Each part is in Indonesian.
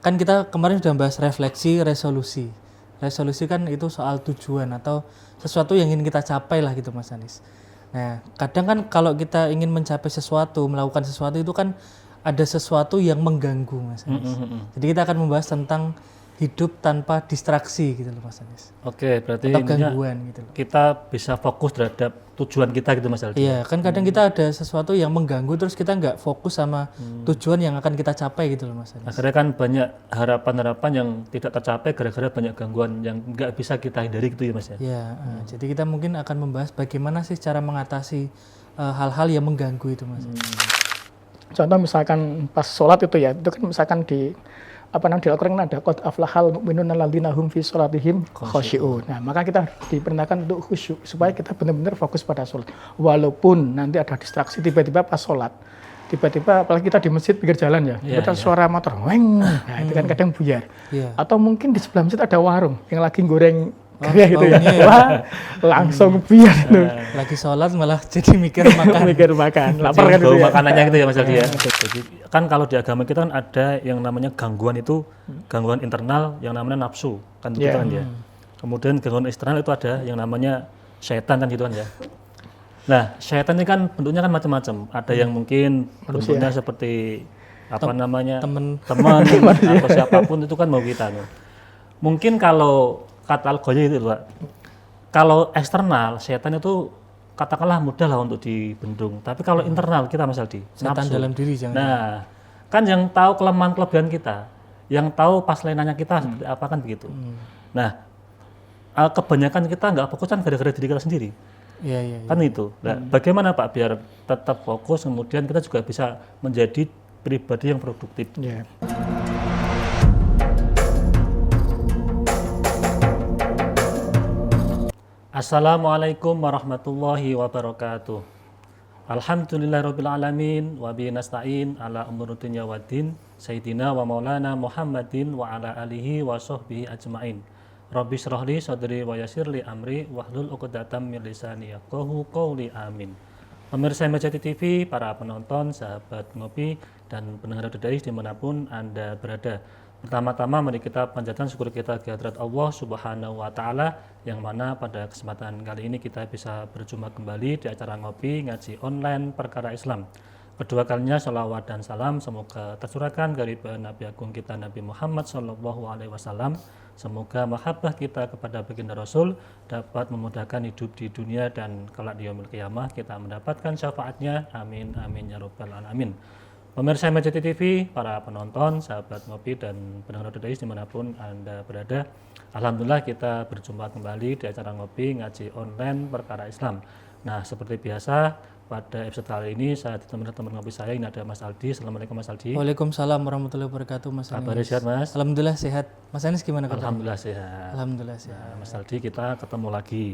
kan kita kemarin sudah bahas refleksi, resolusi. Resolusi kan itu soal tujuan atau sesuatu yang ingin kita capai lah gitu Mas Anis. Nah, kadang kan kalau kita ingin mencapai sesuatu, melakukan sesuatu itu kan ada sesuatu yang mengganggu Mas Anis. Jadi kita akan membahas tentang hidup tanpa distraksi gitu loh Mas Anis. Oke, berarti Atau intinya gangguan gitu loh. kita bisa fokus terhadap tujuan kita gitu Mas Aldi. Iya, kan kadang kita ada sesuatu yang mengganggu terus kita nggak fokus sama tujuan yang akan kita capai gitu loh Mas Anis. Akhirnya kan banyak harapan-harapan yang tidak tercapai gara-gara banyak gangguan yang nggak bisa kita hindari gitu ya Mas ya. Ya, jadi kita mungkin akan membahas bagaimana sih cara mengatasi hal-hal yang mengganggu itu Mas. Contoh misalkan pas sholat itu ya, itu kan misalkan di Al-Quran ada qad aflahal mu'minuna alladzina hum fi sholatihim khashi'un. Nah, maka kita diperintahkan untuk khusyuk supaya kita benar-benar fokus pada sholat. Walaupun nanti ada distraksi tiba-tiba pas sholat. Tiba-tiba apalagi kita di masjid pinggir jalan ya, kita suara motor, weng, nah itu kan kadang buyar. Atau mungkin di sebelah masjid ada warung yang lagi goreng kayak gitu ya. Wah, langsung biar itu. Lagi sholat malah jadi mikir makan. Mikir makan, lapar kan itu ya. Makanannya gitu ya Mas Aldi ya. Jadi kan kalau di agama kita kan ada yang namanya gangguan itu gangguan internal yang namanya nafsu kan begitu kan ya. Kemudian gangguan eksternal itu ada yang namanya syaitan kan gitu kan ya. Nah, syaitan ini kan bentuknya kan macam-macam. Ada yang mungkin bentuknya seperti apa namanya teman atau siapapun itu kan mau kita. Mungkin kalau kata algonya itu Pak, kalau eksternal setan itu katakanlah mudah lah untuk dibendung, tapi kalau internal kita Mas Aldi, Setan dalam diri jangan. Nah, kan yang tahu kelemahan kelebihan kita, yang tahu pas lainannya kita seperti apa kan begitu. Nah, kebanyakan kita nggak fokus kan gara-gara diri kita sendiri. Iya. Kan itu. Nah, bagaimana Pak biar tetap fokus kemudian kita juga bisa menjadi pribadi yang produktif. Yeah. Assalamualaikum warahmatullahi wabarakatuh. Alhamdulillahirabbil alamin wa bihi nasta'in ala umuri dunya waddin sayyidina wa maulana Muhammadin wa ala alihi wa sahbihi ajmain. Rabbi shrah li sadri wa yassir li amri wahlul 'uqdatam min lisani yafqahu qawli amin. Pemirsa MCT TV, para penonton, sahabat ngopi dan pendengar Dodais dimanapun Anda berada. Pertama-tama mari kita panjatkan syukur kita kehadirat Allah Subhanahu wa taala yang mana pada kesempatan kali ini kita bisa berjumpa kembali di acara ngopi ngaji online perkara Islam. Kedua kalinya sholawat dan salam semoga tercurahkan dari Nabi Agung kita Nabi Muhammad SAW. Semoga mahabbah kita kepada baginda Rasul dapat memudahkan hidup di dunia dan kelak di yaumil qiyamah kita mendapatkan syafaatnya. Amin amin ya rabbal alamin. Pemirsa MCT TV, para penonton, sahabat ngopi dan pendengar Dodais dimanapun Anda berada, alhamdulillah kita berjumpa kembali di acara ngopi ngaji online perkara Islam. Nah, seperti biasa pada episode kali ini saya ditemani teman ngopi saya, ini ada Mas Aldi. Assalamualaikum Mas Aldi. Waalaikumsalam warahmatullahi wabarakatuh Mas Anis. Kabarnya sehat Mas? Alhamdulillah sehat. Mas Anis gimana kabarnya? Alhamdulillah sehat. Alhamdulillah sehat. Nah, Mas Aldi kita ketemu lagi.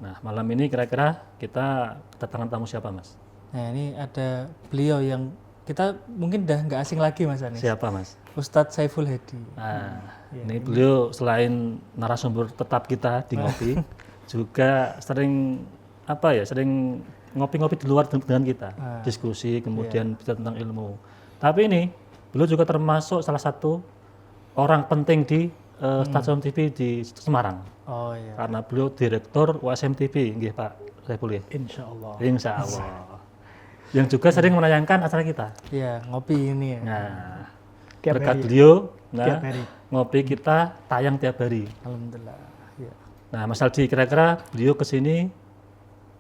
Nah, malam ini kira-kira kita kedatangan tamu siapa Mas? Nah, ini ada beliau yang kita mungkin udah nggak asing lagi Mas Anis. Siapa Mas? Ustadz Saiful Hadi. Nah, ini beliau selain narasumber tetap kita di ngopi, juga sering sering ngopi-ngopi di luar dengan kita, diskusi, kemudian bicara tentang ilmu. Tapi ini beliau juga termasuk salah satu orang penting di stasiun TV di Semarang. Oh iya. Karena beliau direktur USM TV, nggih Pak Saiful ya. Insyaallah. Insyaallah. Yang juga sering menayangkan acara kita. Iya, ngopi ini ya. Nah, Tiap berkat hari. beliau, Tiap hari. ngopi kita tayang tiap hari. Alhamdulillah. Ya. Nah, Mas Aldi, kira-kira beliau kesini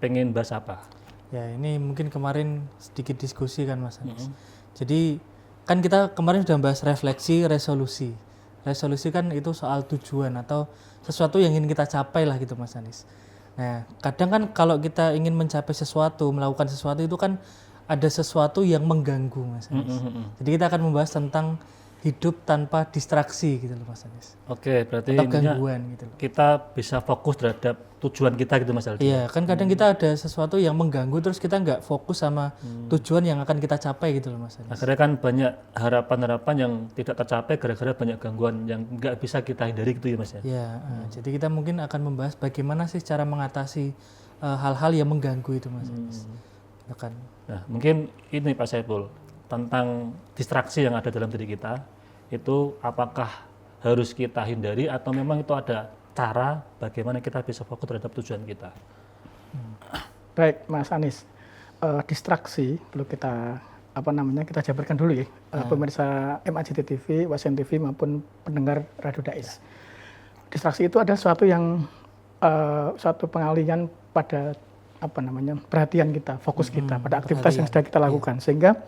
pengen bahas apa? Ya, ini mungkin kemarin sedikit diskusi kan Mas Anis. Jadi kan kita kemarin sudah bahas refleksi, resolusi. Resolusi kan itu soal tujuan atau sesuatu yang ingin kita capai lah gitu Mas Anis. Nah, kadang kan kalau kita ingin mencapai sesuatu, melakukan sesuatu itu kan ada sesuatu yang mengganggu Mas Anis. Jadi kita akan membahas tentang hidup tanpa distraksi gitu loh Mas Anis. Oke, berarti Atau intinya gangguan gitu loh. kita bisa fokus terhadap tujuan kita gitu Mas Aldi. Iya, kan kadang kita ada sesuatu yang mengganggu terus kita nggak fokus sama tujuan yang akan kita capai gitu loh Mas Anis. Akhirnya kan banyak harapan-harapan yang tidak tercapai gara-gara banyak gangguan yang nggak bisa kita hindari gitu ya Mas ya. Ya, jadi kita mungkin akan membahas bagaimana sih cara mengatasi hal-hal yang mengganggu itu Mas Anis. Ya kan. Nah, mungkin ini Pak Saiful tentang distraksi yang ada dalam diri kita itu apakah harus kita hindari atau memang itu ada cara bagaimana kita bisa fokus terhadap tujuan kita? Baik, Mas Anies. Distraksi perlu kita kita jabarkan dulu ya, pemirsa MAJT TV, Wasen TV maupun pendengar Radio Dais. Distraksi itu adalah suatu pengalihan pada perhatian kita, fokus kita pada aktivitas yang sedang kita lakukan, sehingga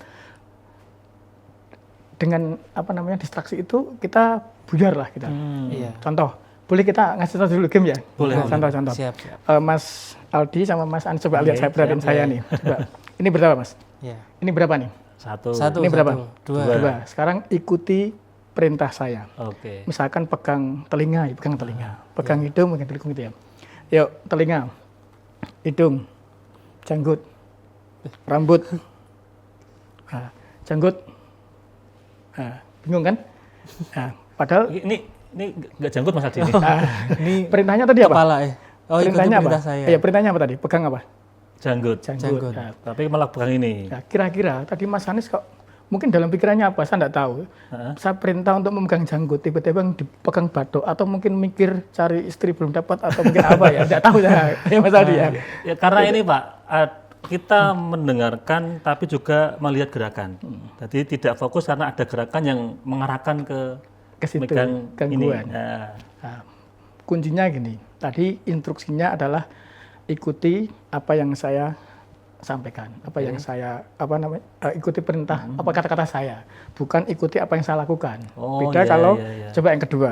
dengan distraksi itu kita buyar lah kita. Contoh, boleh kita ngasih tahu dulu game ya? Boleh. Contoh. Siap. Mas Aldi sama Mas Anies coba lihat saya perhatiin saya nih. Coba. Ini berapa Mas? Ya. Ini berapa nih? Satu. Ini berapa? Dua. Sekarang ikuti perintah saya. Oke. Misalkan pegang telinga, ya pegang telinga. Pegang hidung, pegang telinga gitu ya. Yuk, telinga, hidung, janggut, rambut, janggut. Bingung kan? Padahal Ini nggak janggut Mas Aldi ini. Ini perintahnya tadi apa? kepala Oh, perintahnya apa? perintah saya. Iya, perintahnya apa tadi? Pegang apa? Janggut. Janggut. Nah, Tapi malah pegang ini. kira-kira tadi Mas Anies kok mungkin dalam pikirannya apa? Saya nggak tahu. Saya perintah untuk memegang janggut, tiba-tiba yang dipegang batuk, atau mungkin mikir cari istri belum dapat, atau mungkin apa ya? Nggak tahu ya, Mas Aldi ya. Ya karena ini Pak, kita mendengarkan tapi juga melihat gerakan. Jadi tidak fokus karena ada gerakan yang mengarahkan ke situ, megang gangguan. ini. Nah, kuncinya gini, tadi instruksinya adalah ikuti apa yang saya sampaikan, yang saya ikuti perintah, apa kata-kata saya, bukan ikuti apa yang saya lakukan. Oh, Beda iya, kalau iya. coba yang kedua,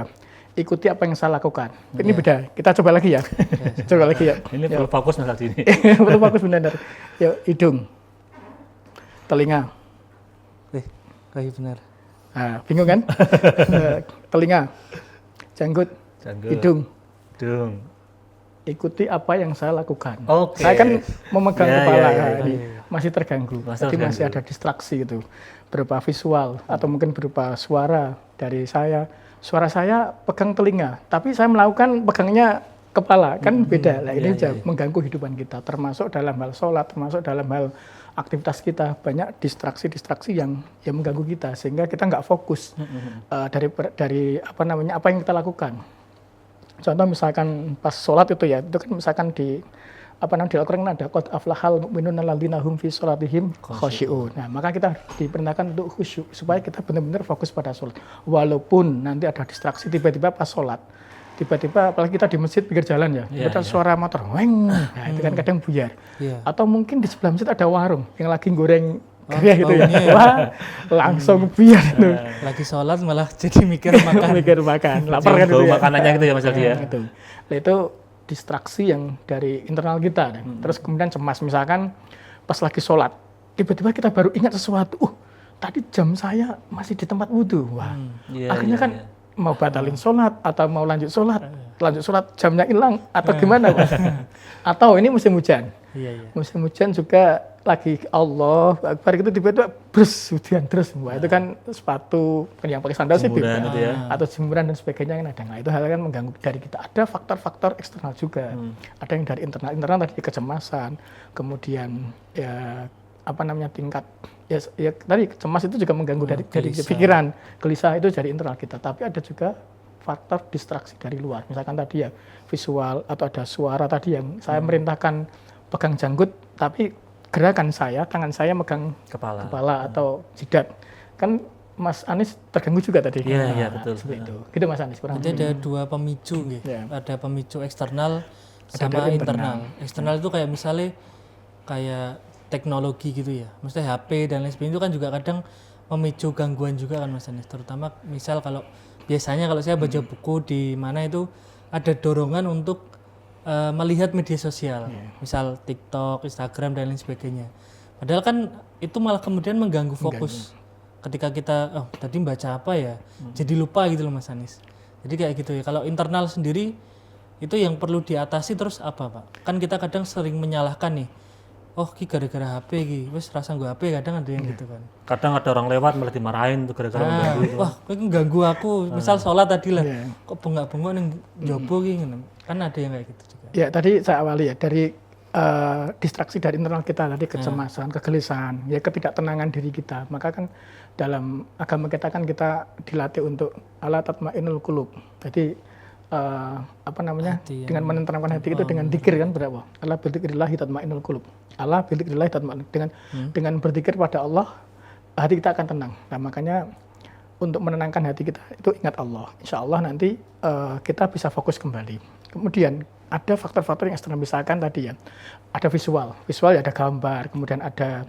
ikuti apa yang saya lakukan. Ini beda. Kita coba lagi ya. Coba lagi ya. Ini perlu fokus Mas Aldi ini. Betul, bagus benar. Yuk, hidung, telinga. Benar. Nah, bingung kan? Telinga, janggut, Janggut. hidung. Hidung. Ikuti apa yang saya lakukan. Oke. Saya kan memegang Ya, kepala, ya, ini masih terganggu. Masih Jadi masih terganggu. ada distraksi gitu, berupa visual atau mungkin berupa suara dari saya. Suara saya pegang telinga, tapi saya melakukan pegangnya kepala, kan beda. Nah, ini mengganggu kehidupan kita, termasuk dalam hal sholat, termasuk dalam hal aktivitas kita. Banyak distraksi yang mengganggu kita, sehingga kita nggak fokus dari apa yang kita lakukan. Contoh misalkan pas sholat itu kan misalkan di Al-Quran ada qad aflahal mu'minuna alladzina hum fi sholatihim khashi'un. Nah, maka kita diperintahkan untuk khusyuk supaya kita benar-benar fokus pada sholat. Walaupun nanti ada distraksi tiba-tiba pas sholat, tiba-tiba apalagi kita di masjid pinggir jalan ya, kita suara motor, weng, nah itu kan kadang buyar. Atau mungkin di sebelah masjid ada warung yang lagi goreng kayak gitu ya. Wah, langsung biar itu. Lagi sholat malah jadi mikir makan. Mikir makan, lapar kan Bau itu ya. makanannya gitu ya Mas Aldi ya. Gitu. Nah, itu distraksi yang dari internal kita. Terus kemudian cemas, misalkan pas lagi sholat, tiba-tiba kita baru ingat sesuatu. Tadi jam saya masih di tempat wudhu. Wah, akhirnya kan mau batalin sholat atau mau lanjut sholat jamnya hilang atau gimana? Atau ini musim hujan. Musim hujan juga lagi Allah Akbar gitu, tiba-tiba brus hujan terus. Wah, itu kan sepatu yang pakai sandal sih Jemuran itu ya. atau jemuran dan sebagainya kan ada. Nah, itu hal kan mengganggu dari kita. Ada faktor-faktor eksternal juga. Ada yang dari internal tadi kecemasan, kemudian tingkat tadi cemas itu juga mengganggu dari pikiran, gelisah itu dari internal kita. Tapi ada juga faktor distraksi dari luar. Misalkan tadi ya visual atau ada suara tadi yang saya merintahkan pegang janggut, tapi gerakan saya, tangan saya megang kepala atau jidat. Kan Mas Anies terganggu juga tadi. Iya, betul. Seperti itu. Gitu Mas Anies. Jadi ada dua pemicu gitu. Ada pemicu eksternal sama internal. Eksternal itu kayak misalnya kayak teknologi gitu ya. Maksudnya HP dan lain sebagainya itu kan juga kadang memicu gangguan juga kan Mas Anies. Terutama misal kalau biasanya kalau saya baca buku di mana itu ada dorongan untuk melihat media sosial, misal TikTok, Instagram dan lain sebagainya. Padahal kan itu malah kemudian mengganggu fokus. Ketika kita tadi baca apa ya, jadi lupa gitu loh Mas Anies. Jadi kayak gitu ya. Kalau internal sendiri itu yang perlu diatasi terus apa Pak? Kan kita kadang sering menyalahkan nih. Ki gara-gara HP ki, wes rasa gua HP kadang ada yang gitu kan. Kadang ada orang lewat malah dimarahin tuh gara-gara mengganggu itu. Wah, kowe ganggu aku. Misal sholat tadi lah. Kok bengak-bengok ning jobo ki ngono. Kan ada yang kayak gitu juga. Ya, tadi saya awali ya dari distraksi dari internal kita tadi, kecemasan, kegelisahan, ya ketidaktenangan diri kita. Maka kan dalam agama kita kan kita dilatih untuk ala tatmainul qulub. Jadi Hati yang dengan menenteramkan hati itu dengan zikir kan berapa? Ala bidzikrillah tatmainul qulub. Ala bidzikrillah tatmainul dengan berzikir pada Allah hati kita akan tenang. Nah, makanya untuk menenangkan hati kita itu ingat Allah. Insya Allah nanti kita bisa fokus kembali. Kemudian ada faktor-faktor yang eksternal, misalkan tadi ya, ada visual ya ada gambar, kemudian ada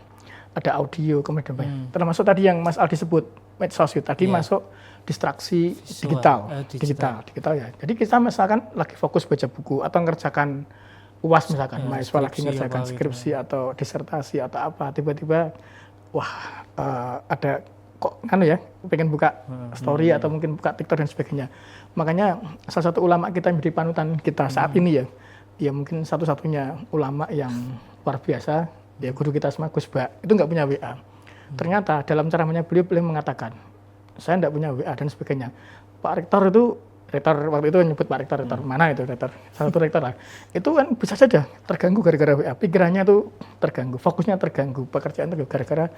audio, kemudian termasuk tadi yang Mas Aldi sebut medsos tadi masuk distraksi digital ya. Jadi kita misalkan lagi fokus baca buku atau ngerjakan UAS misalkan, mahasiswa lagi ngerjakan skripsi atau disertasi atau apa, tiba-tiba wah ada kok pengen buka story atau mungkin buka TikTok dan sebagainya. Makanya salah satu ulama kita yang menjadi panutan kita saat ini ya mungkin satu-satunya ulama yang luar biasa, ya guru kita semua Gus Ba, itu nggak punya WA. Ternyata dalam ceramahnya beliau mengatakan, saya nggak punya WA dan sebagainya. Pak Rektor waktu itu nyebut Pak Rektor, mana itu rektor, salah satu rektor lah. Itu kan bisa saja terganggu gara-gara WA, pikirannya tuh terganggu, fokusnya terganggu, pekerjaan terganggu gara-gara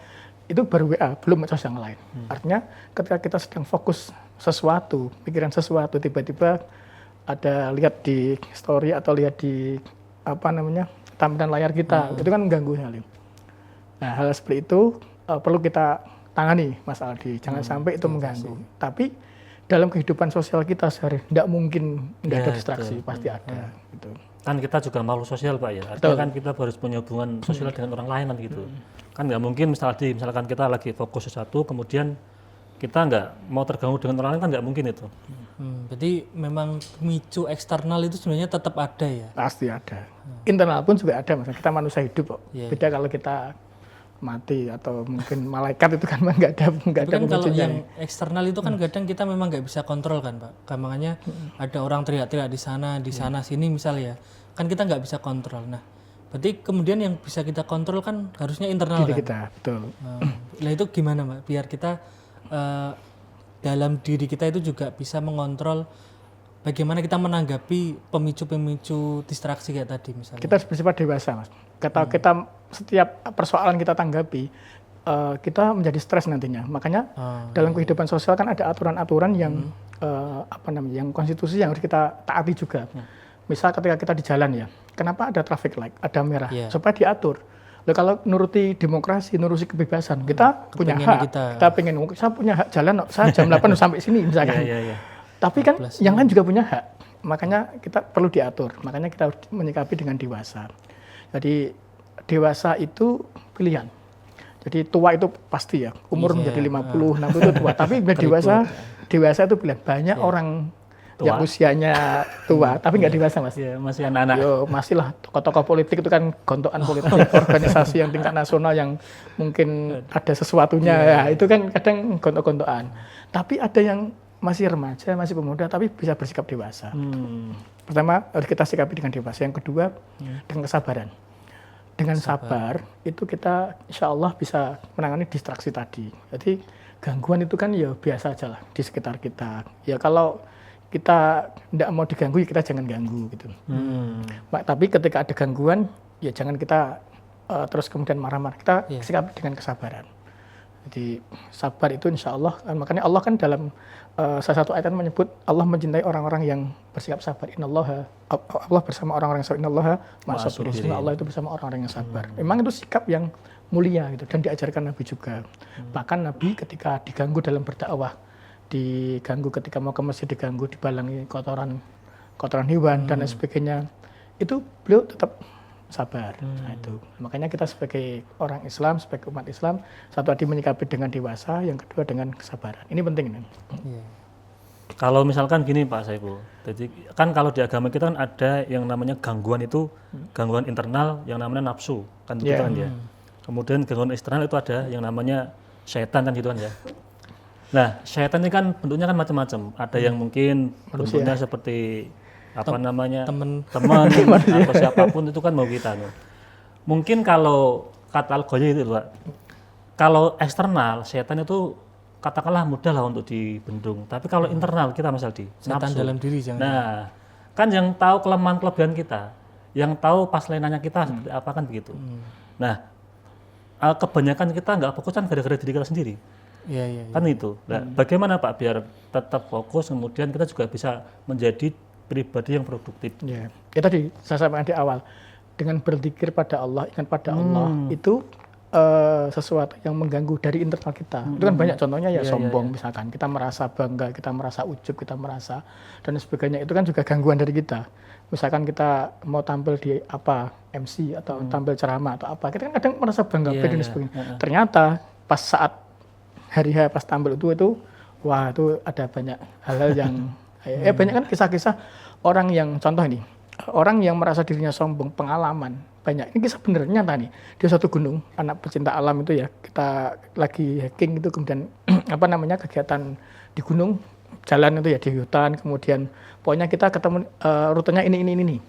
itu baru WA, belum medsos yang lain. Artinya ketika kita sedang fokus sesuatu, pikiran sesuatu, tiba-tiba ada lihat di story atau lihat di tampilan layar kita, itu kan mengganggu sekali. Nah, hal seperti itu perlu kita tangani, Mas Aldi. Jangan sampai itu mengganggu. Tapi dalam kehidupan sosial kita sehari tidak mungkin tidak ada distraksi, pasti ada. Gitu. Kan kita juga makhluk sosial Pak ya, artinya kan kita harus punya hubungan sosial dengan orang lain kan gitu. Kan nggak mungkin misalkan kita lagi fokus sesuatu, kemudian kita nggak mau terganggu dengan orang lain, kan nggak mungkin itu. Berarti memang pemicu eksternal itu sebenarnya tetap ada ya? Pasti ada. Internal pun juga ada, Mas. Kita manusia hidup kok. Beda kalau kita mati atau mungkin malaikat itu kan nggak ada kan kalau yang eksternal itu kan kadang kita memang nggak bisa kontrol kan Pak. Makanya ada orang teriak-teriak di sana sini misalnya, kan kita nggak bisa kontrol. Nah, berarti kemudian yang bisa kita kontrol kan harusnya internal diri kan? kita, betul. Nah itu gimana Mbak? Biar kita dalam diri kita itu juga bisa mengontrol bagaimana kita menanggapi pemicu-pemicu distraksi kayak tadi misalnya. Kita harus bersifat dewasa, Mas. Kita setiap persoalan kita tanggapi, kita menjadi stres nantinya. Makanya dalam kehidupan sosial kan ada aturan-aturan yang yang konstitusi yang harus kita taati juga. Misal ketika kita di jalan ya, kenapa ada traffic light, ada merah, supaya diatur. Loh, kalau nuruti demokrasi, nuruti kebebasan, kita punya hak. Kita pengen, saya punya hak jalan, saya jam 8 sampai sini misalkan. Tapi kan yang lain juga punya hak. Makanya kita perlu diatur. Makanya kita harus menyikapi dengan dewasa. Jadi dewasa itu pilihan. Jadi tua itu pasti ya, umur menjadi 50, 60 itu tua. Tapi dewasa itu pilihan. Banyak orang tua yang usianya tua, tapi nggak dewasa Mas. Ya, masih anak-anak. Masih lah, tokoh-tokoh politik itu kan gontokan politik, organisasi yang tingkat nasional yang mungkin ada sesuatunya, ya, itu kan kadang gontok-gontokan. Tapi ada yang masih remaja, masih pemuda, tapi bisa bersikap dewasa. Pertama, harus kita sikapi dengan dewasa. Yang kedua, dengan kesabaran. Dengan sabar, itu kita insya Allah bisa menangani distraksi tadi. Jadi gangguan itu kan ya biasa aja lah di sekitar kita. Ya kalau kita tidak mau diganggu, ya kita jangan ganggu gitu. Tapi ketika ada gangguan, ya jangan kita terus kemudian marah-marah. Kita sikapi dengan kesabaran. Jadi sabar itu insya Allah, makanya Allah kan dalam salah satu ayat menyebut Allah mencintai orang-orang yang bersikap sabar. Allah bersama orang-orang yang sabar. Innallaha ma'as-sabirin. Allah itu bersama orang-orang yang sabar. Memang itu sikap yang mulia gitu dan diajarkan Nabi juga. Bahkan Nabi ketika diganggu dalam berdakwah, diganggu ketika mau ke masjid, diganggu, dibalangi kotoran hewan dan lain sebagainya, itu beliau tetap sabar. Nah, itu makanya kita sebagai orang Islam, sebagai umat Islam, satu tadi menyikapi dengan dewasa, yang kedua dengan kesabaran. Ini penting ini. Kalau misalkan gini Pak Saiful, jadi kan kalau di agama kita kan ada yang namanya gangguan itu gangguan internal yang namanya nafsu kan gitu kan ya. Kemudian gangguan eksternal itu ada yang namanya syaitan kan gitu kan ya. Nah syaitan ini kan bentuknya kan macam-macam. Ada yang mungkin bentuknya seperti teman atau siapapun itu kan mau kita. Mungkin kalau kata algoritma itu Pak, kalau eksternal setan itu katakanlah mudah lah untuk dibendung. Tapi kalau internal kita Mas Aldi, setan dalam diri jangan. Nah, kan yang tahu kelemahan kelebihan kita, yang tahu pas lainannya kita seperti apa kan begitu. Nah, kebanyakan kita nggak fokus kan gara-gara diri kita sendiri. Iya, iya. Kan itu. Nah, bagaimana Pak biar tetap fokus kemudian kita juga bisa menjadi pribadi yang produktif? Ya, itu tadi saya sampaikan di awal. Dengan berzikir pada Allah, ingat pada Allah, itu sesuatu yang mengganggu dari internal kita. Itu kan banyak contohnya ya, sombong misalkan. Kita merasa bangga, kita merasa ujub, kita merasa dan sebagainya. Itu kan juga gangguan dari kita. Misalkan kita mau tampil di apa, MC atau tampil ceramah atau apa, kita kan kadang merasa bangga dan sebagainya. Ternyata pas saat hari H pas tampil itu wah itu ada banyak hal-hal yang banyak kan kisah-kisah orang yang contoh ini, orang yang merasa dirinya sombong, pengalaman banyak. Ini kisah bener nyata nih. Di suatu gunung, anak pecinta alam itu ya, kita lagi hiking itu kemudian apa namanya kegiatan di gunung, jalan itu ya di hutan, kemudian pokoknya kita ketemu rutenya ini.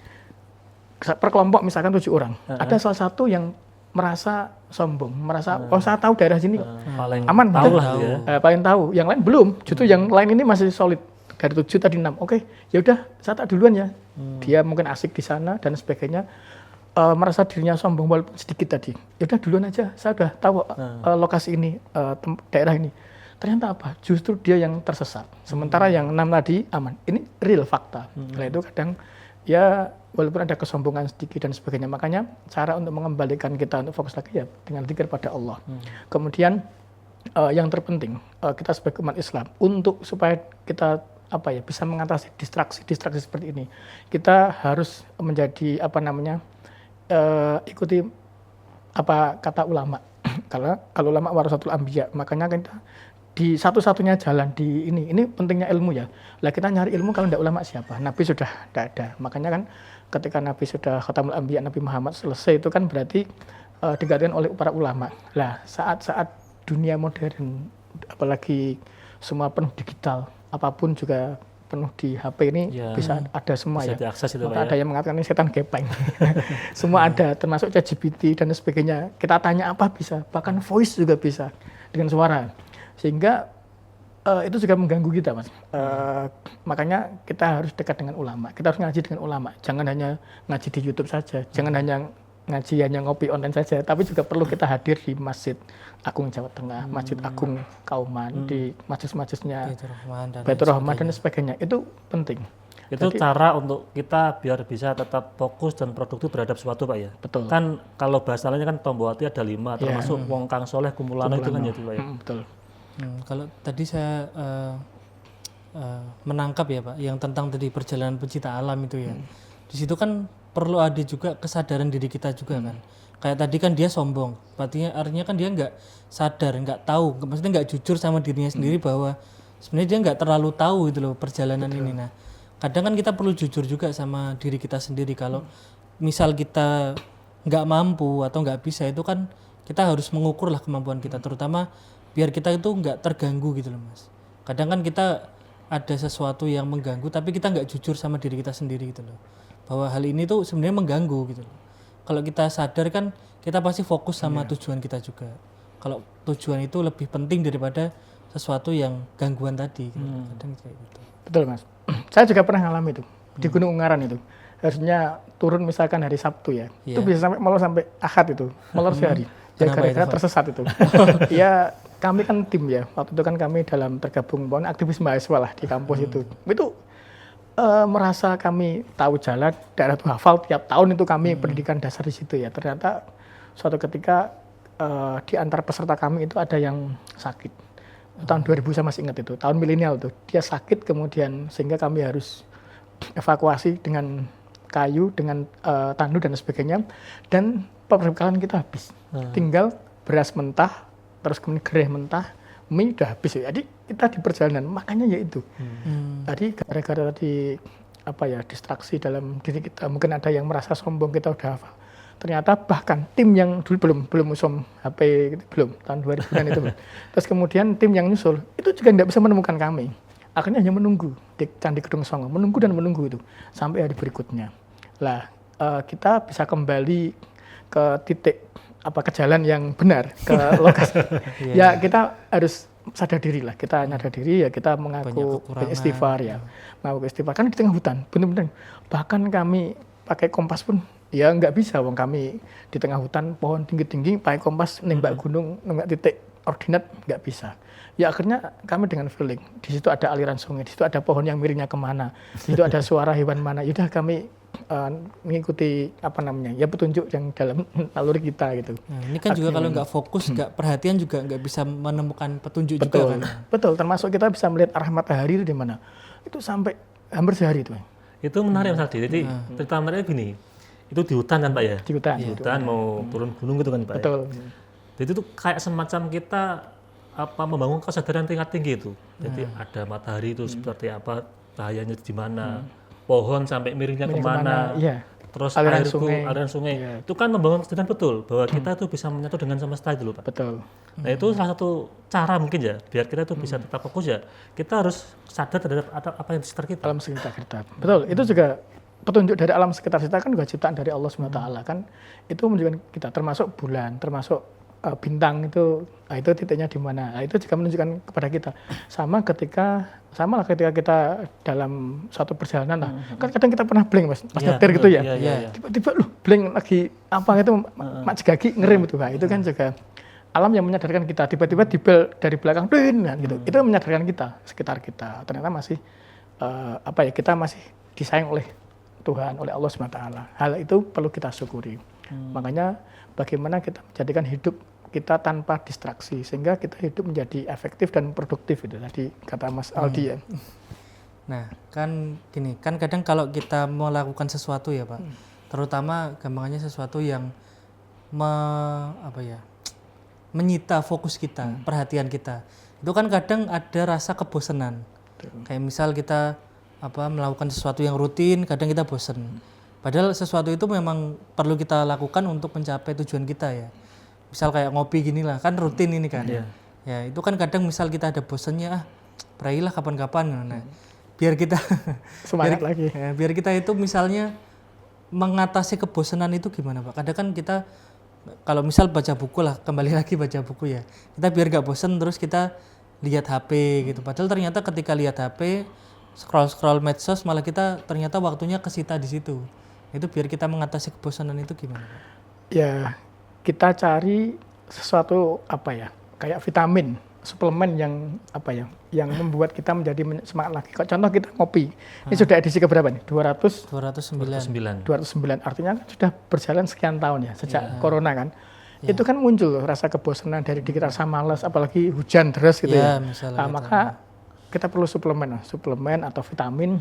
Per kelompok misalkan 7 orang. Ada salah satu yang merasa sombong, merasa saya tahu daerah sini kok. Paling Aman, tahu betul. lah ya. Paling tahu. Yang lain belum. Justru yang lain ini masih solid. Dari 7 tadi 6. Oke, ya udah saya tak duluan ya. Dia mungkin asik di sana dan sebagainya. Merasa dirinya sombong walaupun sedikit tadi. Ya udah duluan aja. Saya udah tahu lokasi ini, daerah ini. Ternyata apa? Justru dia yang tersesat. Sementara yang 6 tadi aman. Ini real fakta. Nah itu kadang ya walaupun ada kesombongan sedikit dan sebagainya. Makanya cara untuk mengembalikan kita untuk fokus lagi ya dengan zikir pada Allah. Kemudian yang terpenting kita sebagai umat Islam untuk supaya kita bisa mengatasi distraksi seperti ini. Kita harus menjadi ikuti apa kata ulama. Kalau ulama warasatul anbiya, makanya kita di satu-satunya jalan di ini pentingnya ilmu ya. Lah kita nyari ilmu kalau tidak ulama siapa? Nabi sudah tidak ada. Makanya kan ketika Nabi sudah khatamul anbiya, Nabi Muhammad selesai itu kan berarti digantikan oleh para ulama. Lah saat-saat dunia modern apalagi semua penuh digital, apapun juga penuh di HP ini bisa ada semua bisa ya. Diakses itu, Maka ada yang mengatakan ini setan gepeng. Semua ada termasuk ChatGPT dan sebagainya. Kita tanya apa bisa, bahkan voice juga bisa dengan suara. Sehingga itu juga mengganggu kita, Mas. Makanya kita harus dekat dengan ulama. Kita harus ngaji dengan ulama. Jangan hanya ngaji di YouTube saja. Jangan hanya ngaji hanya ngopi online saja, tapi juga perlu kita hadir di Masjid Agung Jawa Tengah, Masjid Agung Kauman, di masjid-masjidnya Baitur Rahman dan sebagainya. Itu penting. Itu cara untuk kita biar bisa tetap fokus dan produktif terhadap sesuatu, Pak ya. Betul. Kan kalau bahasanya kan tombol hati ada 5, termasuk wong kang soleh kumulana itu kan ya, Pak ya. Betul. Kalau tadi saya menangkap ya Pak, yang tentang tadi perjalanan pencipta alam itu ya. Di situ kan perlu ada juga kesadaran diri kita juga kan. Kayak tadi kan dia sombong, artinya kan dia nggak sadar, nggak tahu, maksudnya nggak jujur sama dirinya sendiri bahwa sebenarnya dia nggak terlalu tahu gitu loh perjalanan ini. Nah, kadang kan kita perlu jujur juga sama diri kita sendiri kalau misal kita nggak mampu atau nggak bisa, itu kan kita harus mengukur lah kemampuan kita, terutama biar kita itu nggak terganggu gitu loh Mas. Kadang kan kita ada sesuatu yang mengganggu tapi kita nggak jujur sama diri kita sendiri gitu loh, bahwa hal ini tuh sebenarnya mengganggu gitu loh. Kalau kita sadar kan kita pasti fokus sama tujuan kita juga. Kalau tujuan itu lebih penting daripada sesuatu yang gangguan tadi gitu. Kadang kayak gitu. Betul Mas. Saya juga pernah ngalami itu di Gunung Ungaran itu. Harusnya turun misalkan hari Sabtu ya. Itu bisa sampai molor sampai Ahad itu. Molor sehari. Ya gara-gara tersesat itu. Ya kami kan tim ya. Waktu itu kan kami dalam tergabung aktivis mahasiswa lah di kampus itu. Itu merasa kami tahu jalan, daerah itu hafal tiap tahun itu kami pendidikan dasar di situ ya. Ternyata suatu ketika di antara peserta kami itu ada yang sakit. Tahun 2000 saya masih ingat itu, tahun milenial tuh. Dia sakit kemudian sehingga kami harus evakuasi dengan kayu, dengan tandu dan sebagainya. Dan perbekalan kita habis. Tinggal beras mentah, terus kemudian gereh mentah, mie udah habis. Jadi kita di perjalanan, makanya ya itu. Tadi gara-gara tadi distraksi dalam diri kita, mungkin ada yang merasa sombong, kita udah hafal. Ternyata bahkan tim yang dulu belum usum HP gitu, belum tahun 2000-an itu. Terus kemudian tim yang nyusul itu juga tidak bisa menemukan kami. Akhirnya hanya menunggu di Candi Gedong Songo, menunggu dan itu sampai hari berikutnya. Lah kita bisa kembali ke titik ke jalan yang benar, ke lokasi. Ya kita harus sadar diri lah, kita nyadar diri ya, kita mengaku istighfar ya, mengaku istighfar kan di tengah hutan, benar-benar. Bahkan kami pakai kompas pun ya nggak bisa, wong kami di tengah hutan, pohon tinggi-tinggi, pakai kompas nembak gunung, nembak titik ordinate nggak bisa. Ya akhirnya kami dengan feeling, di situ ada aliran sungai, di situ ada pohon yang miringnya kemana, di situ ada suara hewan mana. Yaudah kami mengikuti petunjuk yang dalam naluri kita gitu. Nah, ini kan juga kalau nggak fokus, nggak perhatian juga nggak bisa menemukan petunjuk Betul, juga kan. betul. Termasuk kita bisa melihat arah matahari itu di mana. Itu sampai hampir sehari itu. Itu menarik Mas Aldi. Jadi cerita mereka gini, itu di hutan kan Pak ya? Di hutan. Di hutan mau turun gunung gitu kan Pak. Betul. Ya? Jadi itu kayak semacam kita membangun kesadaran tingkat tinggi itu. Jadi ada matahari itu seperti apa, cahayanya di mana, pohon sampai miringnya kemana, iya. terus aliran aliran sungai. Iya. Itu kan membangun kesadaran betul bahwa kita tuh bisa menyatu dengan semesta itu loh Pak. Betul. Nah itu salah satu cara mungkin ya, biar kita tuh bisa tetap fokus ya, kita harus sadar terhadap apa yang di sekitar kita. Alam sekitar kita. Betul. Itu juga petunjuk dari alam sekitar kita kan juga ciptaan dari Allah SWT kan. Itu menunjukkan kita, termasuk bulan, termasuk bintang itu titiknya di mana. Nah, itu juga menunjukkan kepada kita. Sama lah ketika kita dalam suatu perjalanan lah. Kan kadang kita pernah blank Mas nyetir gitu ya. Tiba-tiba blank lagi apa itu mak jegagi ngerem itu. Nah, itu kan juga alam yang menyadarkan kita. Tiba-tiba dibel dari belakang gitu. Itu menyadarkan kita sekitar kita. Ternyata masih kita masih disayang oleh Tuhan, oleh Allah SWT. Hal itu perlu kita syukuri. Makanya bagaimana kita menjadikan hidup kita tanpa distraksi sehingga kita hidup menjadi efektif dan produktif itu tadi kata Mas Aldi ya. Nah, kan gini, kan kadang kalau kita melakukan sesuatu ya, Pak. Terutama gampangannya sesuatu yang menyita fokus kita, perhatian kita. Itu kan kadang ada rasa kebosanan. Kayak misal kita melakukan sesuatu yang rutin, kadang kita bosan. Padahal sesuatu itu memang perlu kita lakukan untuk mencapai tujuan kita ya. Misal kayak ngopi gini lah, kan rutin ini kan. Ya itu kan kadang misal kita ada bosannya, perailah kapan-kapan. Nah, biar kita semangat lagi. Ya, biar kita itu misalnya mengatasi kebosanan itu gimana Pak? Kadang kan kita kalau misal baca buku lah, kembali lagi baca buku ya. Kita biar gak bosan terus kita lihat HP gitu. Padahal ternyata ketika lihat HP, scroll medsos malah kita ternyata waktunya kesita di situ. Itu biar kita mengatasi kebosanan itu gimana Pak? Ya, kita cari sesuatu kayak vitamin, suplemen yang membuat kita menjadi semangat lagi. Contoh kita ngopi. Ini sudah edisi keberapa nih? 209. 209. Artinya kan sudah berjalan sekian tahun ya sejak corona kan. Itu kan muncul rasa kebosanan dari diri, rasa malas apalagi hujan deras gitu ya. Maka kita perlu suplemen atau vitamin.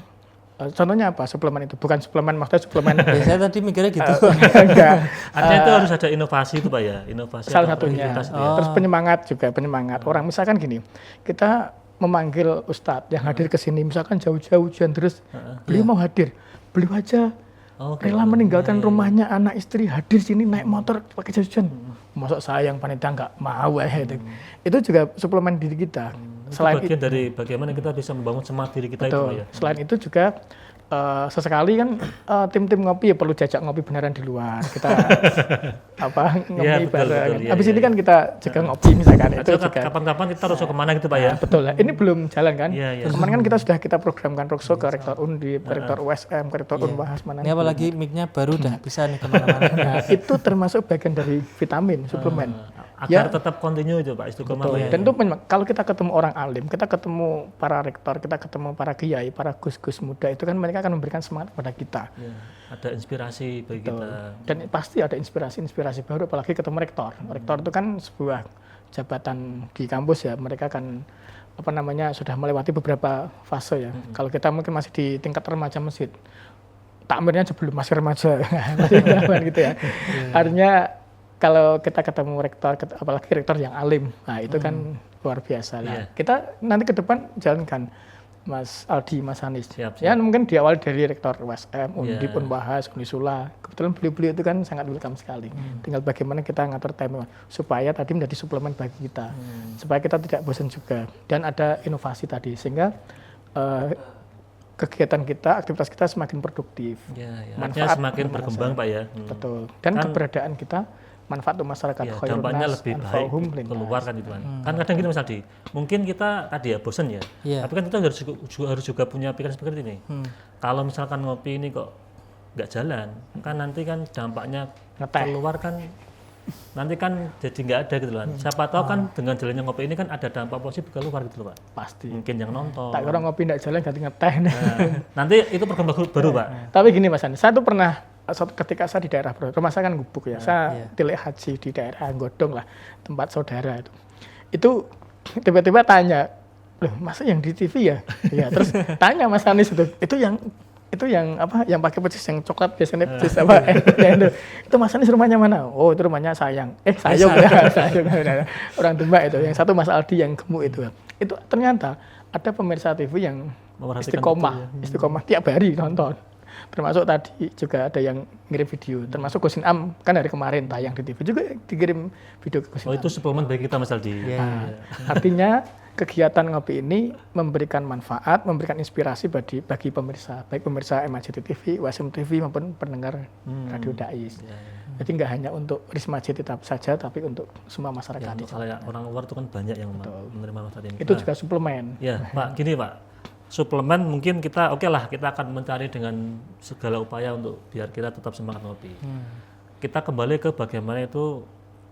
Contohnya apa? Suplemen itu bukan suplemen maksudnya suplemen. Saya tadi mikirnya gitu. Enggak. Artinya itu harus ada inovasi itu Pak ya, inovasi. Salah satunya. Terus penyemangat. Orang misalkan gini, kita memanggil Ustadz yang hadir ke sini, misalkan jauh-jauh hujan terus, beliau mau hadir, beliau aja rela meninggalkan rumahnya, anak istri hadir sini naik motor pakai jas hujan. Masuk saya yang panitia nggak mau itu juga suplemen diri kita. Selain bagian dari bagaimana kita bisa membangun semangat diri kita itu ya. Selain itu juga sesekali kan tim-tim ngopi ya perlu jajak ngopi beneran di luar. Kita ngopi bareng. Habis ini kan kita juga ngopi misalkan itu juga. Kapan-kapan kita harus kemana gitu Pak ya. Betul lah. Ini belum jalan kan. Kemarin kan kita programkan roadshow ke Rektor Undip, ke Rektor USM, ke Rektor Unbahas mana. Ini apalagi mic-nya baru dah bisa nih kemana-mana. Nah, itu termasuk bagian dari vitamin, suplemen. Agar tetap kontinu itu Pak istiqomah. Dan itu kalau kita ketemu orang alim, kita ketemu para rektor, kita ketemu para kiai, para gus-gus muda, itu kan mereka akan memberikan semangat kepada kita. Ada inspirasi bagi kita. Dan pasti ada inspirasi baru, apalagi ketemu rektor. Rektor itu kan sebuah jabatan di kampus ya, mereka kan sudah melewati beberapa fase ya. Kalau kita mungkin masih di tingkat remaja masjid, takmirnya belum masih remaja, masih gitu ya. Artinya kalau kita ketemu rektor, apalagi rektor yang alim, nah itu kan luar biasa lah. Kita nanti ke depan jalankan Mas Aldi, Mas Hanis. Siap. Ya mungkin di awal dari rektor USM, Undip, Unbahas, Unisula. Kebetulan beliau-beliau itu kan sangat welcome sekali. Tinggal bagaimana kita ngatur time supaya tadi menjadi suplemen bagi kita, supaya kita tidak bosan juga. Dan ada inovasi tadi sehingga kegiatan kita, aktivitas kita semakin produktif. Manfaat semakin berkembang Pak ya. Betul. Dan keberadaan kita manfaat untuk masyarakat, dampaknya lebih baik keluar kan itu kan. Kan kadang gini Mas Aldi, mungkin kita tadi ya bosan ya, tapi kan kita harus juga punya pikiran seperti ini. Kalau misalkan ngopi ini kok nggak jalan, kan nanti kan dampaknya keluar kan nanti kan jadi nggak ada gitu loh. Siapa tahu kan dengan jalannya ngopi ini kan ada dampak positif keluar gitu loh Pak. Pasti. Mungkin yang nonton. Tak kira ngopi ndak jalan ganti ngeteh. Nah, nanti itu program baru Pak. Tapi gini Mas Andi, saya tuh pernah ketika saya di daerah rumah saya kan Gubuk ya, saya tilik haji di daerah Godong lah, tempat saudara itu. Itu tiba-tiba tanya, loh masa yang di TV ya? Ya terus tanya Mas Anies itu yang apa? Yang pakai persis yang coklat biasanya persis apa? Itu Mas Anies rumahnya mana? Oh itu rumahnya Sayang. Sayung ya, Sayung. Orang Demak itu. Yang satu Mas Aldi yang gemuk itu. Itu ternyata ada pemirsa TV yang istiqomah tiap hari nonton. Termasuk tadi juga ada yang ngirim video, termasuk Gosin Am kan dari kemarin tayang di TV juga dikirim video ke Gosin Am. Oh itu suplemen bagi kita Mas Aldi. Artinya kegiatan ngopi ini memberikan manfaat, memberikan inspirasi bagi pemirsa, baik pemirsa MAJT TV, Wasim TV maupun pendengar Radio Dais. Jadi nggak hanya untuk Risma JT saja, tapi untuk semua masyarakat. Untuk orang luar itu kan banyak yang menerima manfaat ini. Itu juga suplemen. Ya Pak, gini Pak. Suplemen mungkin kita lah kita akan mencari dengan segala upaya untuk biar kita tetap semangat ngopi. Kita kembali ke bagaimana itu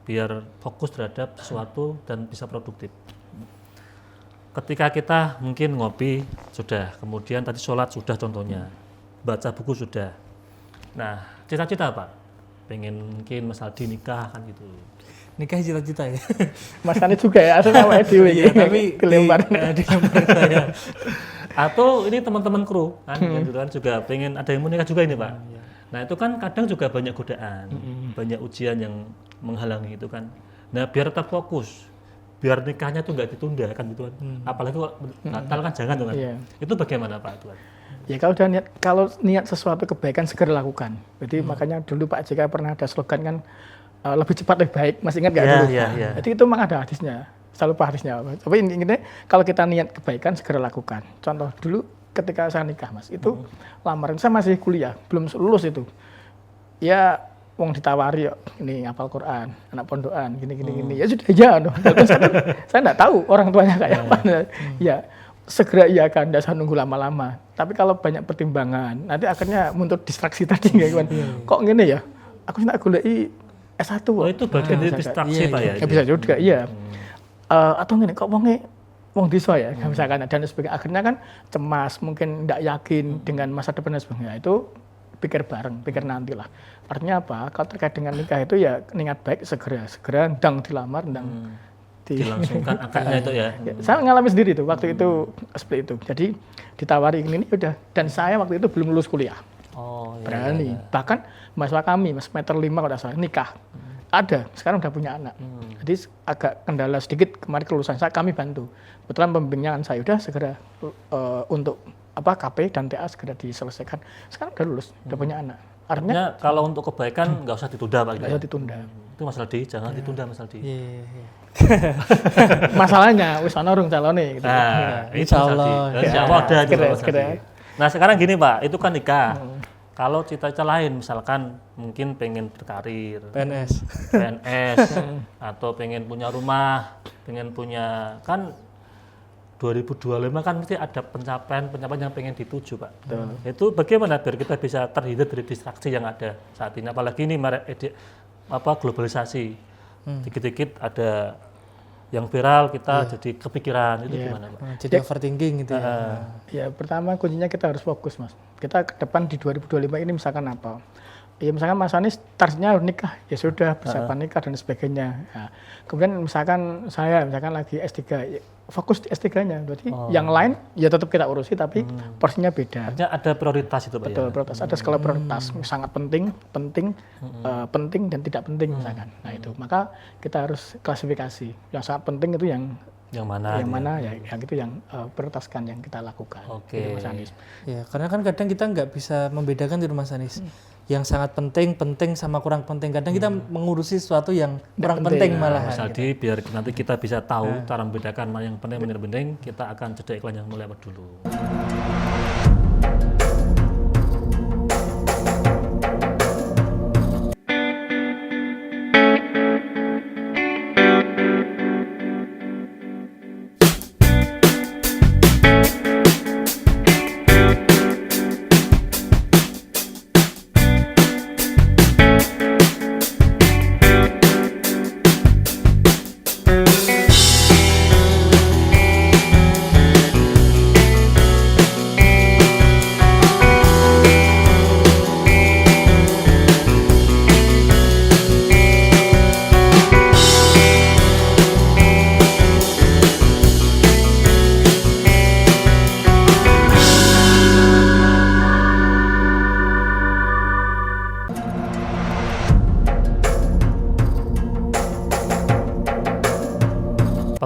biar fokus terhadap sesuatu dan bisa produktif. Ketika kita mungkin ngopi sudah, kemudian tadi sholat sudah contohnya, baca buku sudah. Nah cita-cita apa? Pengen mungkin Mas Aldi nikah kan gitu. Nikah cita-cita ya. Mas Anies juga ya, asal sama Edwi. Iya, tapi dilempar saya. Atau ini teman-teman kru kan, gitu kan juga pengen ada yang mau nikah juga ini Pak. Nah itu kan kadang juga banyak godaan, banyak ujian yang menghalangi itu kan. Nah biar tetap fokus, biar nikahnya tuh nggak ditunda kan gitu kan. Apalagi Natal kan jangan tuh kan. Itu bagaimana Pak Tuan? Ya kalau niat sesuatu kebaikan segera lakukan. Jadi makanya dulu Pak JK pernah ada slogan kan lebih cepat lebih baik. Masih ingat nggak dulu? Jadi itu memang ada hadisnya. Saya lupa hadisnya apa. Tapi intinya kalau kita niat kebaikan segera lakukan. Contoh dulu ketika saya nikah Mas, itu lamaran saya masih kuliah, belum lulus itu. Ya wong ditawari ini hafal Quran, anak pondokan, gini. Ya sudah ya. Saya enggak tahu orang tuanya kayak apa. Ya segera iya kan, tidak usah nunggu lama-lama. Tapi kalau banyak pertimbangan, nanti akhirnya muncul distraksi tadi kan. Kok gini ya? Aku nak goleki S1. Oh itu bagian dari distraksi Pak ya? Bisa juga, iya. Atau gini, kok wong desa ya, misalkan dan sebagainya. Akhirnya kan cemas, mungkin tidak yakin dengan masa depan dan sebagainya. Itu pikir bareng, pikir nanti lah. Artinya apa? Kalau terkait dengan nikah itu ya niat baik segera ndang dilamar, ndang dilangsungkan akadnya itu ya. Saya ngalami sendiri tuh waktu itu seperti itu. Jadi ditawari ini udah, dan saya waktu itu belum lulus kuliah. Oh, berani. Bahkan mahasiswa kami, semester 5 kalau tidak salah, nikah. Ada, sekarang udah punya anak. Jadi agak kendala sedikit kemarin kelulusan saya, kami bantu. Kebetulan pembimbingnya saya udah segera untuk KP dan TA segera diselesaikan. Sekarang udah lulus, udah punya anak. Artinya kalau untuk kebaikan nggak usah ditunda Pak. Nggak usah ditunda. Itu Mas Aldi, jangan ditunda Mas Aldi. Masalahnya wis ana urung calone gitu. Nah, insyaallah. Insyaallah ada gitu Mas Aldi. Nah, sekarang gini Pak, itu kan nikah. Kalau cita-cita lain misalkan mungkin pengen berkarir, PNS atau pengen punya rumah, pengen punya kan 2025 kan mesti ada pencapaian yang pengen dituju Pak. Itu bagaimana biar kita bisa terhindar dari distraksi yang ada saat ini, apalagi ini globalisasi. Dikit-dikit ada yang viral kita jadi kepikiran, itu gimana Pak? Jadi overthinking gitu ya. Ya pertama kuncinya kita harus fokus Mas. Kita ke depan di 2025 ini misalkan apa? Ya misalkan Mas Anies targetnya nikah, ya sudah persiapan nikah dan sebagainya. Nah, kemudian misalkan saya lagi S3, ya, fokus di S3-nya. Berarti yang lain ya tetap kita urusi tapi porsinya beda. Artinya ada prioritas itu Pak. Betul, prioritas. Ada skala prioritas. Sangat penting dan tidak penting misalkan. Nah itu, maka kita harus klasifikasi. Yang sangat penting itu yang mana ya yang itu yang prioritaskan yang kita lakukan. Oke. Mas Anies. Ya, karena kan kadang kita nggak bisa membedakan di Mas Anies. Yang sangat penting sama kurang penting. Kadang kita mengurusi sesuatu yang kurang penting malah. Mas Aldi, biar nanti kita bisa tahu cara membedakan mana yang penting, mana yang penting, kita akan jeda iklan yang mulai dulu.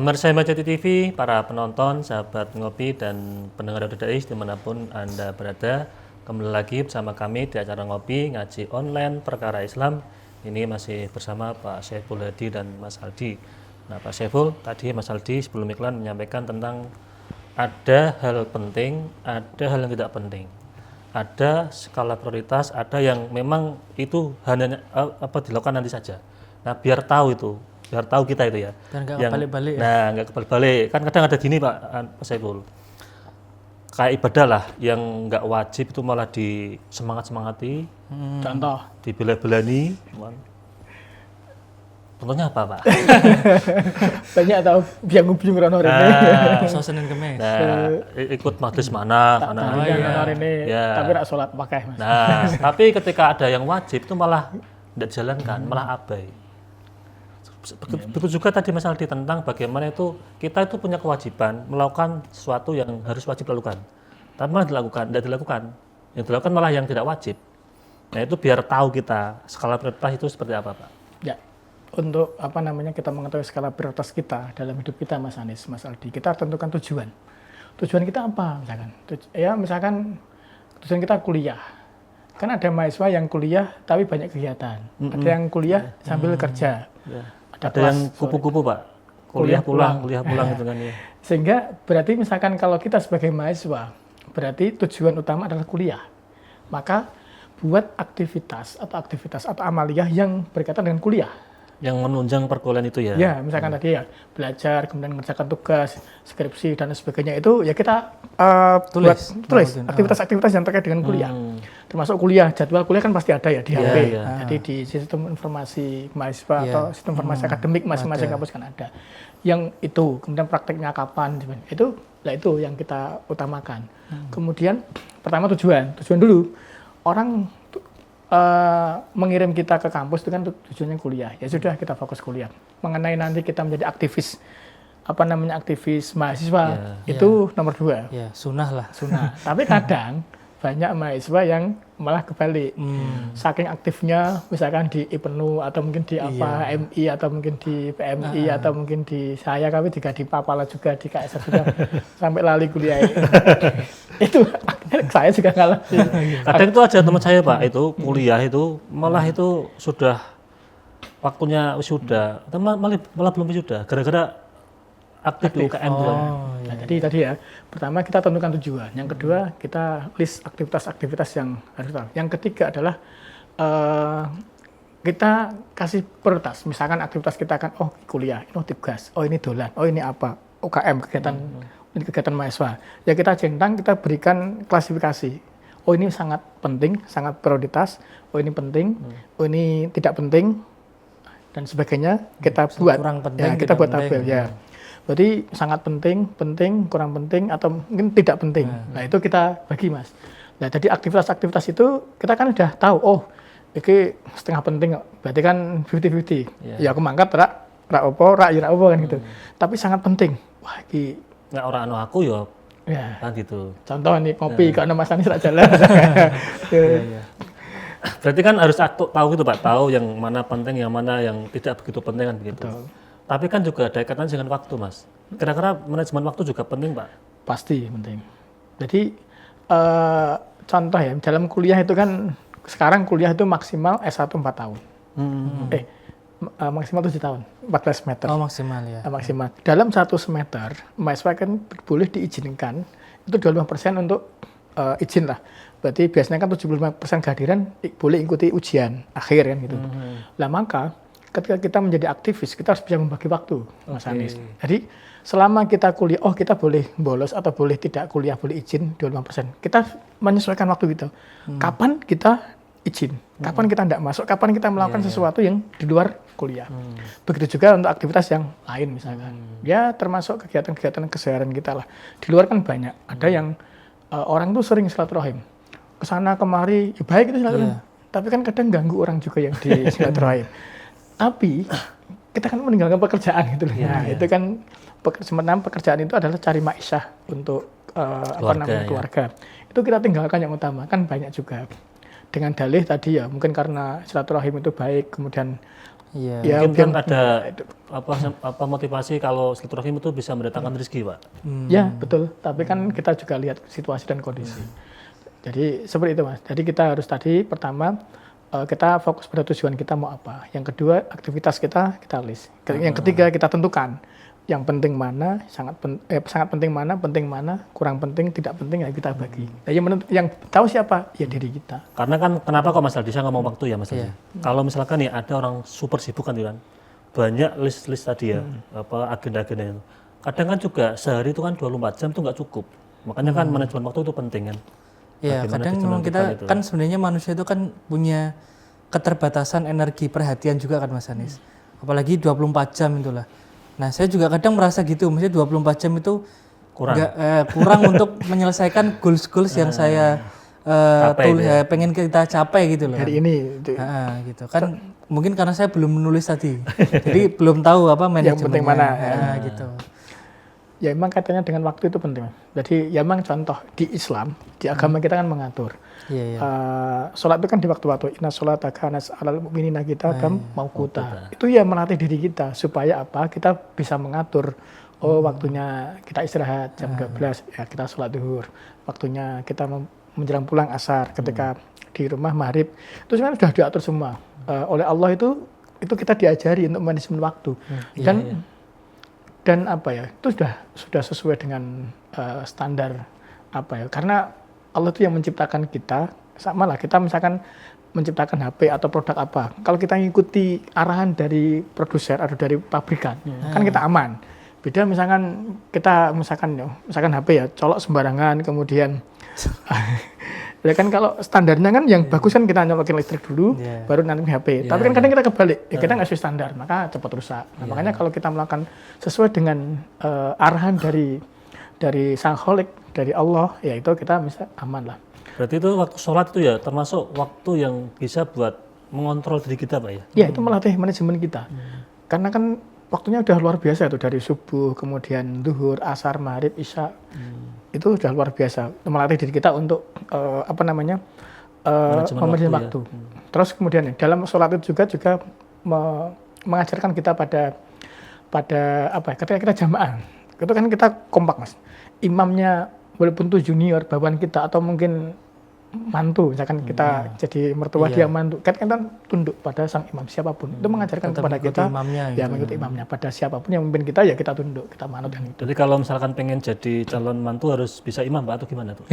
Pemirsa Majati TV, para penonton, sahabat ngopi, dan pendengar Radio Dais dimanapun Anda berada, kembali lagi bersama kami di acara ngopi ngaji online perkara Islam. Ini masih bersama Pak Syaiful Hadi dan Mas Aldi. Nah, Pak Syaiful, tadi Mas Aldi sebelum iklan menyampaikan tentang ada hal penting, ada hal yang tidak penting. Ada skala prioritas, ada yang memang itu hanya dilakukan nanti saja. Nah, biar tahu kita itu ya. Dan nggak kebalik-balik. Nah, nggak kebalik-balik. Kan kadang ada gini Pak Saiful. Kayak ibadah lah, yang nggak wajib itu malah disemangat-semangati. Contoh. Dibela-belani. Contohnya apa Pak? Banyak tahu biang-biang rono rene. So Senin Kemis. Nah, ikut majelis mana Rene, Ya. tapi rak sholat pakai Mas. Nah, tapi ketika ada yang wajib itu malah tidak dijalankan, malah abai. Begitu juga tadi Mas Aldi tentang bagaimana itu kita itu punya kewajiban melakukan sesuatu yang harus wajib dilakukan, tapi malah tidak dilakukan. Yang dilakukan malah yang tidak wajib. Nah itu biar tahu kita skala prioritas itu seperti apa Pak. Ya, untuk kita mengetahui skala prioritas kita dalam hidup kita Mas Anies, Mas Aldi, kita tentukan tujuan. Tujuan kita apa misalkan tujuan kita kuliah. Kan ada mahasiswa yang kuliah tapi banyak kegiatan. Ada yang kuliah sambil kerja. Ada yang kupu-kupu Pak, kuliah pulang gitu kan ya. Sehingga berarti misalkan kalau kita sebagai mahasiswa, berarti tujuan utama adalah kuliah. Maka buat aktivitas atau amaliyah yang berkaitan dengan kuliah. Yang menunjang perkuliahan itu ya? Ya, misalkan tadi ya, belajar, kemudian mengerjakan tugas, skripsi, dan sebagainya itu ya kita tulis aktivitas-aktivitas yang terkait dengan kuliah. Termasuk kuliah, jadwal kuliah kan pasti ada ya di HP. Jadi di sistem informasi mahasiswa atau sistem informasi akademik masing-masing kampus kan ada. Yang itu, kemudian prakteknya kapan, itu yang kita utamakan. Kemudian pertama tujuan dulu. Orang mengirim kita ke kampus itu kan tujuannya kuliah. Ya sudah, kita fokus kuliah. Mengenai nanti kita menjadi aktivis mahasiswa itu nomor 2. Ya, sunnah. Tapi kadang banyak mahasiswa yang malah kebalik. Saking aktifnya misalkan di IPENU atau mungkin di MI atau mungkin di PMI atau mungkin di kami juga di Papala juga di KSR juga sampai lali kuliah. Itu saya juga ngalamin. Kadang itu ada teman saya Pak, itu kuliah itu malah itu sudah waktunya wisuda, malah belum wisuda gara-gara aktif di UKM itu. Nah, jadi tadi ya, pertama kita tentukan tujuan, yang kedua kita list aktivitas-aktivitas yang harus tahu. Yang ketiga adalah kita kasih prioritas. Misalkan aktivitas kita akan kuliah, tugas, ini dolan, ini apa, UKM kegiatan mahasiswa. Ya kita centang, kita berikan klasifikasi. Ini sangat penting, sangat prioritas. Ini penting, ini tidak penting, dan sebagainya. Kita buat. Kurang penting, kita buat tabel ya. Berarti sangat penting, kurang penting, atau mungkin tidak penting. Nah itu kita bagi Mas. Nah jadi aktivitas-aktivitas itu kita kan udah tahu. Ini setengah penting, berarti kan 50-50. Ya aku mangkat rak opo kan gitu. Tapi sangat penting. Wah ini nggak orang aku ya kan gitu. Contoh nih kopi karena Mas Anies tak jalan. Berarti kan harus tahu gitu Pak, tahu yang mana penting, yang mana yang tidak begitu penting kan begitu. Betul. Tapi kan juga ada kaitan dengan waktu Mas. Kira-kira manajemen waktu juga penting Pak? Pasti penting. Jadi contoh ya, dalam kuliah itu kan sekarang kuliah itu maksimal S1 4 tahun. Maksimal 7 tahun, 14 semester. Oh maksimal ya. Maksimal. Dalam 1 semester, mahasiswa kan boleh diizinkan itu 25% untuk izin lah. Berarti biasanya kan 75% kehadiran boleh ikuti ujian akhir kan gitu. Lah maka ketika kita menjadi aktivis, kita harus bisa membagi waktu, Mas Anies. Jadi selama kita kuliah, kita boleh bolos atau boleh tidak kuliah, boleh izin 25%. Kita menyesuaikan waktu gitu. Kapan kita izin, kapan kita tidak masuk, kapan kita melakukan sesuatu yang di luar kuliah. Begitu juga untuk aktivitas yang lain misalkan. Ya termasuk kegiatan-kegiatan keseharian kita lah. Di luar kan banyak. Ada yang orang tuh sering silaturahim. Kesana kemari, ya baik itu silaturahim. Tapi kan kadang ganggu orang juga yang di silaturahim. Tapi kita kan meninggalkan pekerjaan gitu loh. Itu kan pekerjaan itu adalah cari ma'isyah untuk keluarga. Itu kita tinggalkan yang utama, kan banyak juga. Dengan dalih tadi ya, mungkin karena silaturahim itu baik, kemudian Iya. Ya, Mungkin kan ada apa motivasi kalau silaturahim itu bisa mendatangkan rezeki, Pak. Ya, betul. Tapi kan kita juga lihat situasi dan kondisi. Jadi seperti itu, Mas. Jadi kita harus tadi pertama kita fokus pada tujuan kita mau apa. Yang kedua, aktivitas kita list. Yang ketiga, kita tentukan yang penting mana, sangat penting mana, kurang penting, tidak penting ya kita bagi. Nah, yang tahu siapa? Ya diri kita. Karena kan kenapa kok Mas Aldi saya ngomong waktu ya Mas Aldi. Kalau misalkan nih ada orang super sibuk kan banyak list tadi ya, agenda-agenda itu. Kadang kan juga sehari itu kan 24 jam itu nggak cukup. Makanya kan manajemen waktu itu penting kan. Iya, kadang memang kita kan sebenarnya manusia itu kan punya keterbatasan energi perhatian juga kan Mas Anis. Apalagi 24 jam itulah. Nah, saya juga kadang merasa gitu, maksudnya 24 jam itu kurang untuk menyelesaikan goals-goals yang saya pengen kita capai gitu loh. Hari ini gitu kan mungkin karena saya belum menulis tadi. Jadi belum tahu apa manajemennya. Yang penting mana gitu. Ya emang katanya dengan waktu itu penting. Jadi ya emang contoh di Islam, di agama kita kan mengatur. Sholat itu kan di waktu-waktu. Inna sholata kanat 'alal mu'minina kitaban mauquta. Itu ya melatih diri kita supaya apa? Kita bisa mengatur. Oh, waktunya kita istirahat jam 12 ya kita sholat zuhur. Waktunya kita menjelang pulang asar, ketika di rumah maghrib. Itu sebenarnya sudah diatur semua. Oleh Allah itu kita diajari untuk manajemen waktu. Dan apa ya? Itu sudah sesuai dengan standar apa ya? Karena Allah itu yang menciptakan kita, sama lah kita misalkan menciptakan HP atau produk apa. Kalau kita ngikuti arahan dari produser atau dari pabrikan, kan kita aman. Beda misalkan HP ya, colok sembarangan, kemudian ya kan kalau standarnya kan yang bagus kan kita nyolokin listrik dulu, baru nanti HP. Tapi kan kadang kita kebalik, ya kita nggak sesuai standar, maka cepat rusak. Nah, makanya kalau kita melakukan sesuai dengan arahan dari Sang Kholik, dari Allah, ya itu kita bisa aman lah. Berarti itu waktu sholat itu ya termasuk waktu yang bisa buat mengontrol diri kita Pak ya? Ya, itu melatih manajemen kita. Karena kan waktunya udah luar biasa itu, dari subuh, kemudian zuhur, asar, maghrib, isya. Itu udah luar biasa. Melatih diri kita untuk manajemen waktu. Terus kemudian dalam sholat itu juga mengajarkan kita pada ketika kita jamaah. Itu kan kita kompak Mas. Imamnya walaupun itu junior, bawahan kita atau mungkin mantu, misalkan kita jadi mertua dia mantu, kan kita tunduk pada sang imam siapapun. Itu mengajarkan kepada kita mengikuti imamnya. Pada siapapun yang memimpin kita ya kita tunduk, kita manut dan itu. Jadi kalau misalkan pengen jadi calon mantu harus bisa imam Pak atau gimana tuh?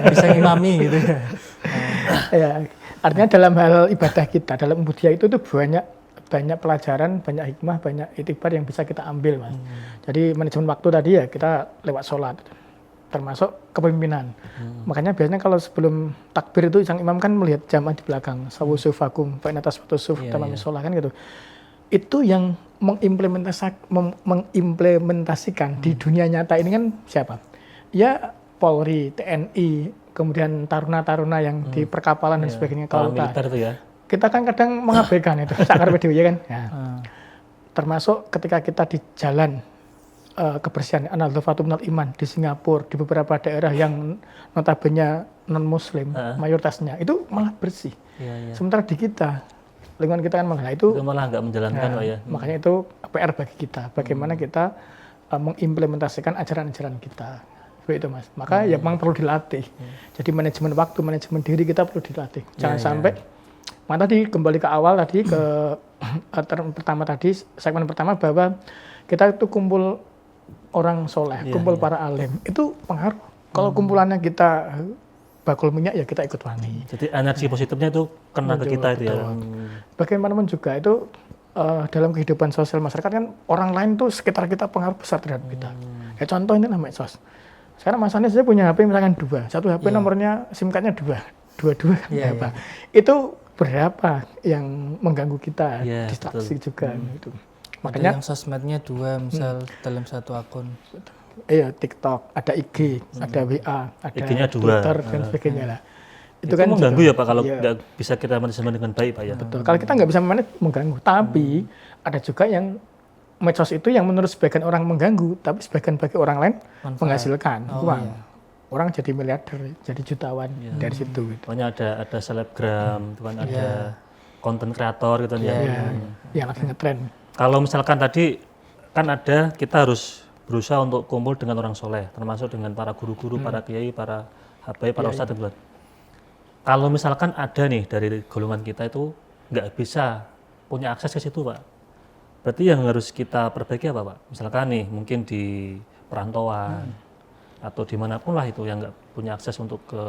Bisa imami gitu ya. Ya, artinya dalam hal ibadah kita, dalam budaya itu tuh banyak pelajaran, banyak hikmah, banyak itibar yang bisa kita ambil Mas. Jadi manajemen waktu tadi ya kita lewat sholat, termasuk kepemimpinan. Makanya biasanya kalau sebelum takbir itu sang imam kan melihat jamaah di belakang, sawu sufakum, fa inna tasbatu suf, tamam sholat kan gitu. Itu yang mengimplementasikan di dunia nyata ini kan siapa? Ya Polri, TNI, kemudian taruna-taruna yang di perkapalan dan sebagainya. Kalau militer itu ya. Kita kan kadang mengabaikan itu, sakar PDW ya kan. Ya. Termasuk ketika kita di jalan kebersihan an-nadhafatu minal iman di Singapura, di beberapa daerah yang notabene non muslim mayoritasnya itu malah bersih. Sementara di kita lingkungan kita kan malah itu malah nggak menjalankan Pak ya. Makanya itu PR bagi kita, bagaimana kita mengimplementasikan ajaran-ajaran kita. Begitu Mas. Maka ya memang perlu dilatih. Jadi manajemen waktu, manajemen diri kita perlu dilatih. Jangan sampai tadi kembali ke awal tadi ke segmen pertama bahwa kita itu kumpul orang soleh, kumpul para alim, itu pengaruh. Kalau kumpulannya kita bakul minyak ya kita ikut wangi. Jadi energi positifnya itu kena ke kita itu ya. Bagaimanapun juga itu dalam kehidupan sosial masyarakat kan orang lain tuh sekitar kita pengaruh besar terhadap kita. Ya contoh ini namanya medsos. Sekarang Mas Anies saya punya HP misalkan 2, satu HP nomornya SIM card-nya 2 kan berapa? Itu berapa yang mengganggu kita, distraksi juga gitu. Makanya yang sosmednya 2 misal dalam satu akun. Iya, TikTok, ada IG, ada WA, ada Twitter dan sebagainya lah. Itu kan mengganggu ya Pak kalau nggak bisa kita manajemen dengan baik Pak ya. Betul. Kalau kita nggak bisa manage mengganggu. Tapi ada juga yang medsos itu yang menurut sebagian orang mengganggu, tapi sebagian bagi orang lain menghasilkan uang. Orang jadi miliarder, jadi jutawan dari situ. Gitu. Pokoknya ada selebgram, itu kan ada konten kreator gitu ya. Yang lagi ngetren. Kalau misalkan tadi kan ada kita harus berusaha untuk kumpul dengan orang soleh, termasuk dengan para guru-guru, para kiai, para habaib, para ustadz. Kalau misalkan ada nih dari golongan kita itu nggak bisa punya akses ke situ, Pak, berarti yang harus kita perbaiki apa, Pak? Misalkan nih mungkin di perantauan atau dimanapun lah itu yang nggak punya akses untuk ke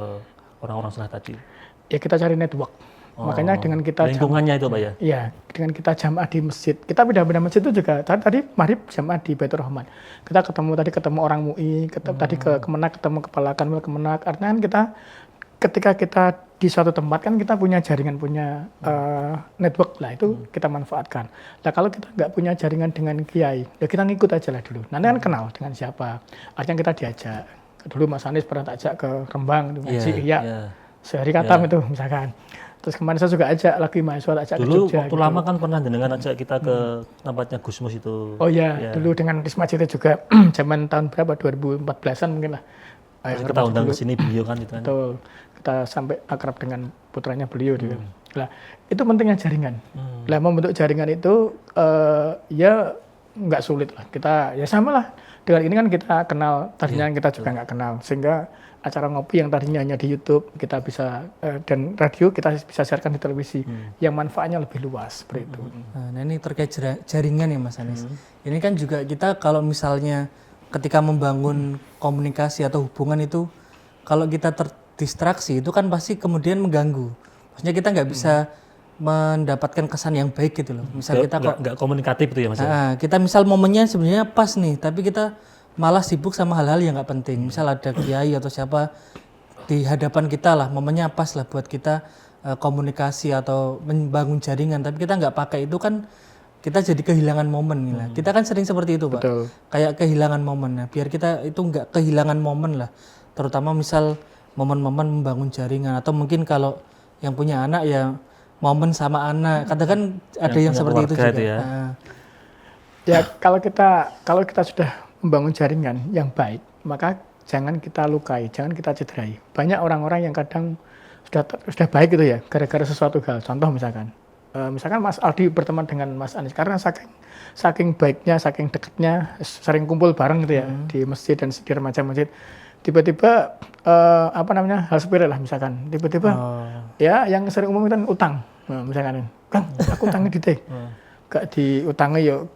orang-orang soleh tadi. Ya kita cari network. Makanya dengan kita lingkungannya itu, Pak ya? Iya, dengan kita jamaah di masjid. Kita pindah-pindah masjid itu juga, tadi maghrib jamaah di Baitur Rahman. Kita ketemu orang MUI, tadi ke Kemenak, ketemu kepala kanwil Kemenak. Artinya kan ketika kita di suatu tempat kan kita punya jaringan, punya network lah, itu kita manfaatkan. Nah kalau kita nggak punya jaringan dengan kiai, ya kita ngikut aja lah dulu. Nanti kan kenal dengan siapa, artinya kita diajak. Dulu Mas Anies pernah ajak ke Rembang, ngaji, sehari katam itu misalkan. Terus kemarin saya juga ajak lagi mahasiswa, ajak dulu ke Jogja. Waktu gitu. Lama kan pernah jenengan ajak kita ke tempatnya Gus Mus itu. Oh iya, dulu dengan Risma Cita juga zaman tahun berapa, 2014-an mungkin lah. Kita undang ke sini beliau kan itu. Betul, kita sampai akrab dengan putranya beliau gitu. Lah, itu pentingnya jaringan. Lah membentuk jaringan itu ya nggak sulit lah. Kita ya sama lah. Dengan ini kan kita kenal, tadinya kita juga nggak kenal. Sehingga acara ngopi yang tadinya hanya di YouTube kita bisa dan radio kita bisa siarkan di televisi yang manfaatnya lebih luas seperti itu. Nah ini terkait jaringan ya Mas Anies. Ini kan juga kita kalau misalnya ketika membangun komunikasi atau hubungan itu kalau kita terdistraksi itu kan pasti kemudian mengganggu. Maksudnya kita nggak bisa mendapatkan kesan yang baik gitu loh. Misal kita kok nggak komunikatif itu ya Mas. Kita misal momennya sebenarnya pas nih, tapi kita malah sibuk sama hal-hal yang nggak penting. Misal ada kiai atau siapa di hadapan kita lah, momennya pas lah buat kita komunikasi atau membangun jaringan. Tapi kita nggak pakai itu kan kita jadi kehilangan momen gitu lah. Kita kan sering seperti itu Pak. Betul. Kayak kehilangan momen. Nah, biar kita itu nggak kehilangan momen lah. Terutama misal momen-momen membangun jaringan atau mungkin kalau yang punya anak ya momen sama anak. Katakan ada yang seperti itu juga. Ya. Ya kalau kita sudah membangun jaringan yang baik, maka jangan kita lukai, jangan kita cederai. Banyak orang-orang yang kadang sudah baik gitu ya, gara-gara sesuatu hal. Contoh misalkan Mas Aldi berteman dengan Mas Anies karena saking baiknya, saking dekatnya, sering kumpul bareng gitu ya di masjid dan di remaja masjid. Tiba-tiba hal sepele lah misalkan. Tiba-tiba ya yang sering umum kan utang, misalkan, Kang, aku utangnya di gak diutangi yuk.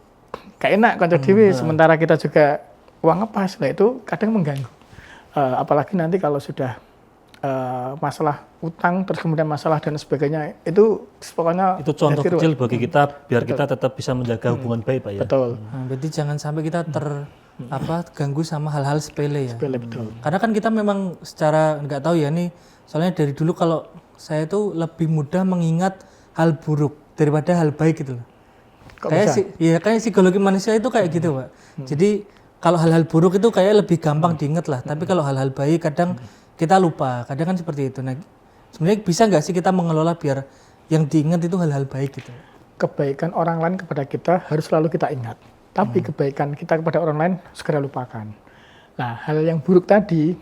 Gak enak kantor dewi, sementara kita juga uang ngepas, lah itu kadang mengganggu. Apalagi nanti kalau sudah masalah utang, terus kemudian masalah dan sebagainya, itu pokoknya itu contoh kecil bagi kita biar kita tetap bisa menjaga hubungan baik Pak ya. Betul. Nah, berarti jangan sampai kita ganggu sama hal-hal sepele ya. Sepele betul. Karena kan kita memang secara nggak tahu ya nih, soalnya dari dulu kalau saya itu lebih mudah mengingat hal buruk daripada hal baik gitu loh. Kayak psikologi manusia itu kayak gitu Pak. Jadi kalau hal-hal buruk itu kayak lebih gampang diingat lah. Tapi kalau hal-hal baik kadang kita lupa. Kadang kan seperti itu. Nah, sebenarnya bisa nggak sih kita mengelola biar yang diingat itu hal-hal baik gitu? Kebaikan orang lain kepada kita harus selalu kita ingat. Tapi kebaikan kita kepada orang lain segera lupakan. Nah, hal yang buruk tadi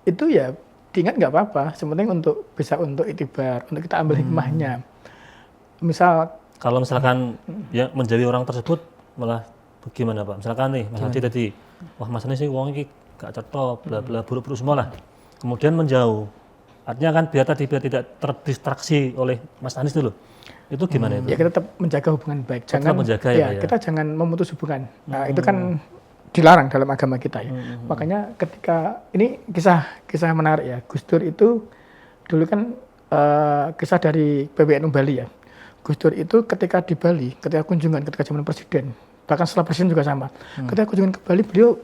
itu ya diingat nggak apa-apa. Sepenting bisa untuk itibar, untuk kita ambil hikmahnya. Misal kalau misalkan ya menjadi orang tersebut malah bagaimana Pak? Misalkan nih Mas Adi tadi, wah Mas Anies sih uang ini gak cocok, bla bla buruk-buruk semua lah. Kemudian menjauh. Artinya kan biar tidak terdistraksi oleh Mas Anies dulu. Itu gimana itu? Ya kita tetap menjaga hubungan baik. Jangan menjaga ya. Kita jangan memutus hubungan. Nah, itu kan dilarang dalam agama kita ya. Makanya ketika ini kisah menarik ya. Gus Dur itu dulu kan kisah dari PBNU Bali ya. Gus Dur itu ketika di Bali, ketika kunjungan, ketika zaman presiden, bahkan setelah presiden juga sama. Ketika kunjungan ke Bali, beliau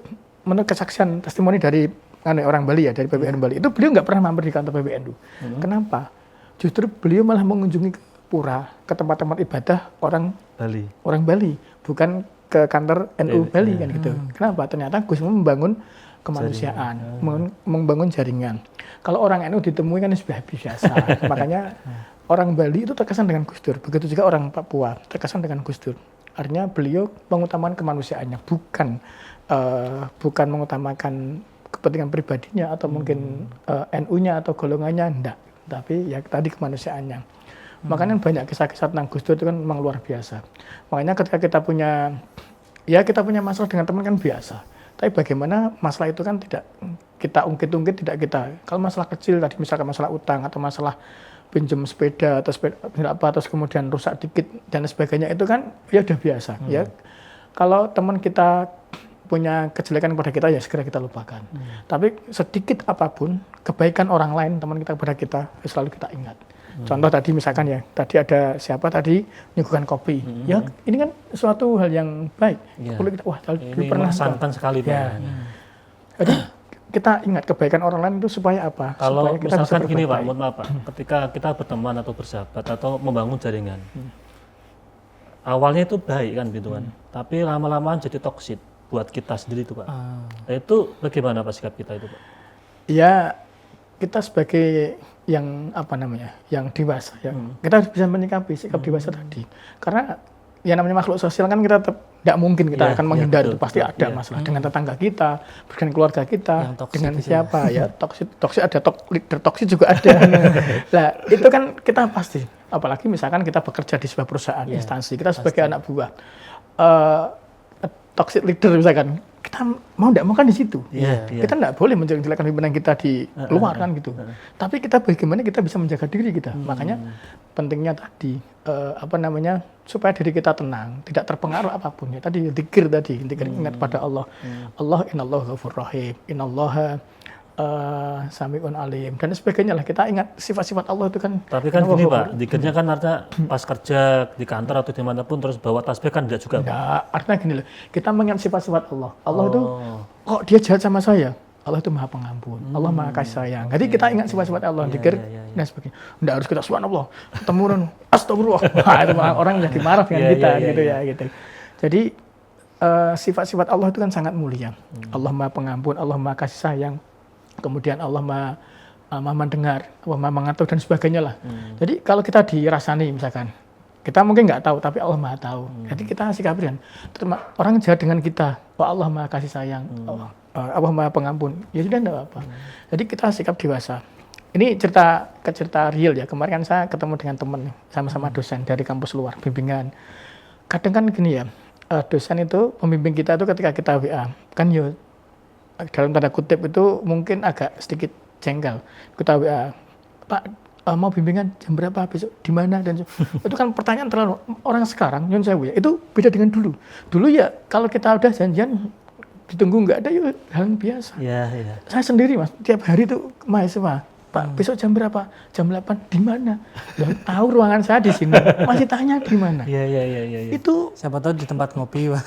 menurut kesaksian testimoni dari orang Bali ya, dari PBNU Bali, itu beliau nggak pernah mampir di kantor PBNU. Kenapa? Justru beliau malah mengunjungi pura, ke tempat-tempat ibadah orang Bali, bukan ke kantor NU Bali kan gitu. Kenapa? Ternyata Gus membangun kemanusiaan, membangun jaringan. Kalau orang NU ditemui kan sudah biasa, makanya orang Bali itu terkesan dengan Gus Dur, begitu juga orang Papua terkesan dengan Gus Dur. Artinya beliau mengutamakan kemanusiaannya, bukan mengutamakan kepentingan pribadinya atau mungkin NU-nya atau golongannya, enggak. Tapi ya tadi kemanusiaannya. Makanya banyak kisah-kisah tentang Gus Dur itu kan memang luar biasa. Makanya ketika kita punya masalah dengan teman kan biasa. Tapi bagaimana masalah itu kan tidak kita ungkit-ungkit, tidak kita. Kalau masalah kecil tadi misalkan masalah utang atau masalah pinjam sepeda atau terus kemudian rusak dikit dan sebagainya itu kan ya udah biasa ya. Kalau teman kita punya kejelekan kepada kita ya segera kita lupakan. Tapi sedikit apapun kebaikan orang lain teman kita kepada kita selalu kita ingat. Contoh tadi misalkan ya, tadi ada siapa tadi nyuguhkan kopi. Ya ini kan suatu hal yang baik. Perlu kita dulu pernah santan sekali Pak. Ya. Jadi kita ingat kebaikan orang lain itu supaya apa? Kalau supaya kita misalkan bisa gini Pak, mohon maaf Pak, ketika kita berteman atau bersahabat atau membangun jaringan, awalnya itu baik kan gitu kan, tapi lama-lama jadi toksik buat kita sendiri itu Pak. Nah, itu bagaimana Pak sikap kita itu Pak? Ya kita sebagai yang yang dewasa ya, kita harus bisa menyikapi sikap dewasa tadi. Karena ya namanya makhluk sosial kan kita tetap tidak mungkin kita akan menghindar itu pasti ada masalah dengan tetangga kita, dengan keluarga kita, dengan siapa ya toksik ada leader toksik juga ada. Nah itu kan kita pasti, apalagi misalkan kita bekerja di sebuah perusahaan instansi, kita sebagai anak buah toxic leader misalkan, kita mau tidak mau kan di situ. Kita tidak boleh menjelek-jelekan pimpinan kita di luar kan gitu. Tapi kita bagaimana kita bisa menjaga diri kita. Makanya pentingnya tadi supaya diri kita tenang, tidak terpengaruh apapun ya. Tadi zikir ingat pada Allah. Allah innallaha ghafurur rahim, innallaha sami'un alim dan sebagainya lah. Kita ingat sifat-sifat Allah itu kan. Tapi kan gini Pak, zikirnya kan artinya pas kerja di kantor atau dimanapun terus bawa tasbih kan tidak juga Pak. Enggak, artinya gini loh, kita mengingat sifat-sifat Allah. Allah itu kok dia jahat sama saya? Allah itu maha pengampun, Allah maha kasih sayang. Jadi kita ingat sifat-sifat Allah, zikir dan sebagainya. Enggak harus kita subhanallah, ketemu astagfirullah. Itu orang jadi marah dengan kita gitu. Jadi sifat-sifat Allah itu kan sangat mulia. Allah maha pengampun, Allah maha kasih sayang. Kemudian Allah maha mendengar, Allah maha mengatur dan sebagainya lah. Jadi kalau kita dirasani misalkan, kita mungkin nggak tahu, tapi Allah maha tahu. Jadi kita sikapi kan, orang jahat dengan kita, Allah maha kasih sayang, Allah maha pengampun, ya sudah enggak apa-apa. Jadi kita sikap dewasa. Ini cerita real ya, kemarin kan saya ketemu dengan teman, sama-sama dosen dari kampus luar, bimbingan. Kadang kan gini ya, dosen itu, pembimbing kita itu ketika kita WA, kan ya dalam tanda kutip itu mungkin agak sedikit jengkel. Kita WA, Pak mau bimbingan jam berapa besok, di mana dan itu kan pertanyaan terlalu orang sekarang nyun sewu ya, itu beda dengan dulu. Dulu ya kalau kita udah janjian ditunggu nggak ada ya hal yang biasa. Saya sendiri Mas tiap hari itu mahasiswa, Pak besok jam berapa? Jam 8 di mana? Tahu ruangan saya di sini, masih tanya di mana? Itu siapa tahu di tempat ngopi Pak.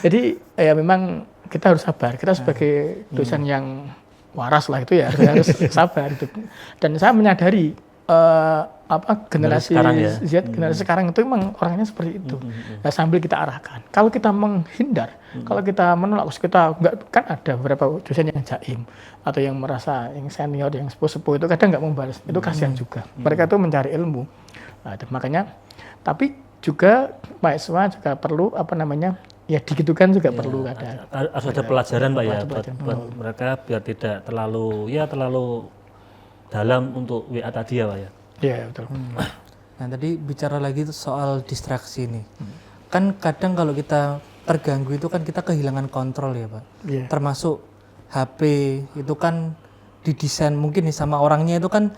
Jadi ya memang kita harus sabar. Kita sebagai dosen yang waras lah itu ya harus sabar itu. Dan saya menyadari generasi Z, generasi sekarang itu memang orangnya seperti itu. Nah, sambil kita arahkan. Kalau kita menghindar, kalau kita menolak, kita enggak, kan ada beberapa dosen yang jaim atau yang merasa yang senior, yang sepuh-sepuh itu kadang nggak mau balas. Itu kasihan juga. Mereka itu mencari ilmu. Nah, makanya tapi juga mahasiswa juga perlu ya digitukan juga perlu ada. Harus ada pelajaran Pak ya buat mereka biar tidak terlalu dalam untuk WA tadi ya Pak ya. Iya betul. Nah tadi bicara lagi soal distraksi nih. Kan kadang kalau kita terganggu itu kan kita kehilangan kontrol ya Pak. Termasuk HP itu kan didesain mungkin nih sama orangnya itu kan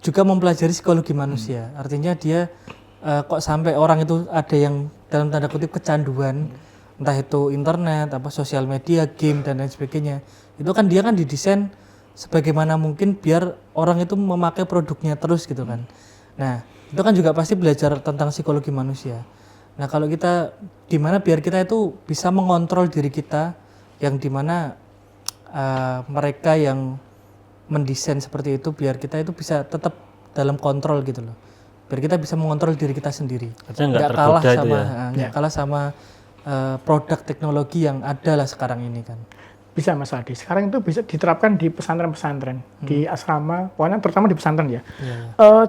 juga mempelajari psikologi manusia. Artinya dia kok sampai orang itu ada yang dalam tanda kutip kecanduan, entah itu internet, sosial media, game dan lain sebagainya. Itu kan dia kan didesain sebagaimana mungkin biar orang itu memakai produknya terus gitu kan. Nah, itu kan juga pasti belajar tentang psikologi manusia. Nah, kalau kita gimana biar kita itu bisa mengontrol diri kita yang dimana mereka yang mendesain seperti itu biar kita itu bisa tetap dalam kontrol gitu loh. Biar kita bisa mengontrol diri kita sendiri. Nggak kalah sama produk teknologi yang ada lah sekarang ini kan. Bisa Mas Adi. Sekarang itu bisa diterapkan di pesantren-pesantren, di asrama, pokoknya terutama di pesantren ya.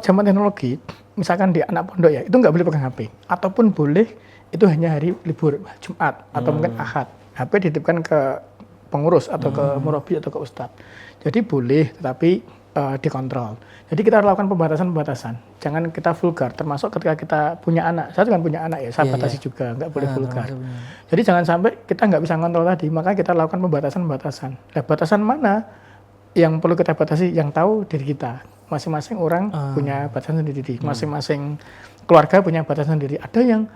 Zaman teknologi, misalkan di anak pondok ya, itu nggak boleh pegang HP. Ataupun boleh, itu hanya hari libur, Jumat atau mungkin Ahad. HP dititipkan ke pengurus atau ke murabi atau ke ustadz. Jadi boleh, tetapi dikontrol. Jadi kita lakukan pembatasan-pembatasan. Jangan kita vulgar. Termasuk ketika kita punya anak. Saya juga punya anak ya. Saya batasi juga. Nggak boleh vulgar. Jadi jangan sampai kita nggak bisa ngontrol tadi. Maka kita lakukan pembatasan-pembatasan. Nah, batasan mana yang perlu kita batasi? Yang tahu diri kita. Masing-masing orang punya batasan sendiri. Masing-masing keluarga punya batasan sendiri. Ada yang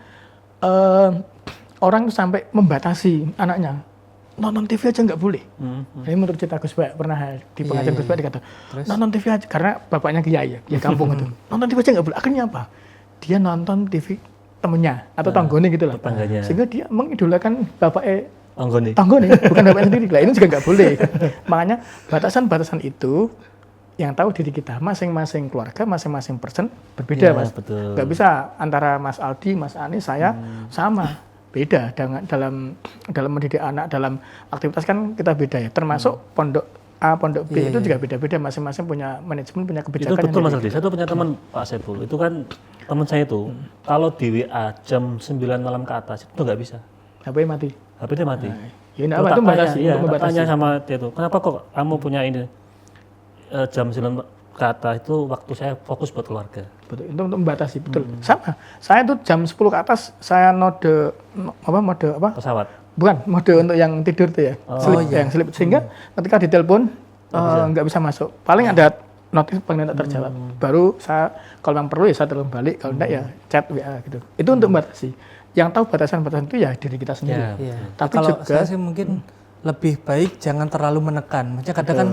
orang sampai membatasi anaknya. Nonton TV aja nggak boleh. Ini menurut cerita Gus Bak, pernah di pengajian Gus Bak dikata, nonton TV aja, karena bapaknya kiai ya kampung itu. Nonton TV aja nggak boleh. Akhirnya apa? Dia nonton TV temennya atau tanggone gitu lah. Sehingga dia mengidolakan bapaknya tanggone, bukan bapaknya sendiri. Lah ini juga nggak boleh. Makanya batasan-batasan itu yang tahu diri kita, masing-masing keluarga, masing-masing person berbeda, Mas. Betul. Nggak bisa antara Mas Aldi, Mas Anies, saya sama. Beda dalam mendidik anak, dalam aktivitas kan kita beda ya. Termasuk pondok A, pondok B itu juga beda-beda. Masing-masing punya manajemen, punya kebijakan. Itu betul Mas Aldi. Saya tuh punya teman Pak Saiful. Itu kan teman saya itu kalau di WA jam 9 malam ke atas itu nggak bisa. HP mati. HP-nya mati. Ya ini apa itu membatasi? Iya, tanya sama dia tuh. Kenapa kok kamu punya ini jam 9 ke atas itu waktu saya fokus buat keluarga. Betul, itu untuk membatasi, betul. Sama. Saya tuh jam 10 ke atas saya mode apa? Pesawat. Bukan, mode untuk yang tidur tuh ya. Yang sleep. Sehingga ketika ditelepon nggak bisa masuk. Paling ada notif paling tidak terjawab. Baru saya kalau memang perlu ya saya telepon balik, kalau enggak ya chat WA gitu. Itu untuk membatasi. Yang tahu batasan-batasan itu ya diri kita sendiri. Tapi kalau juga, saya sih mungkin lebih baik jangan terlalu menekan. Maksudnya kadang kan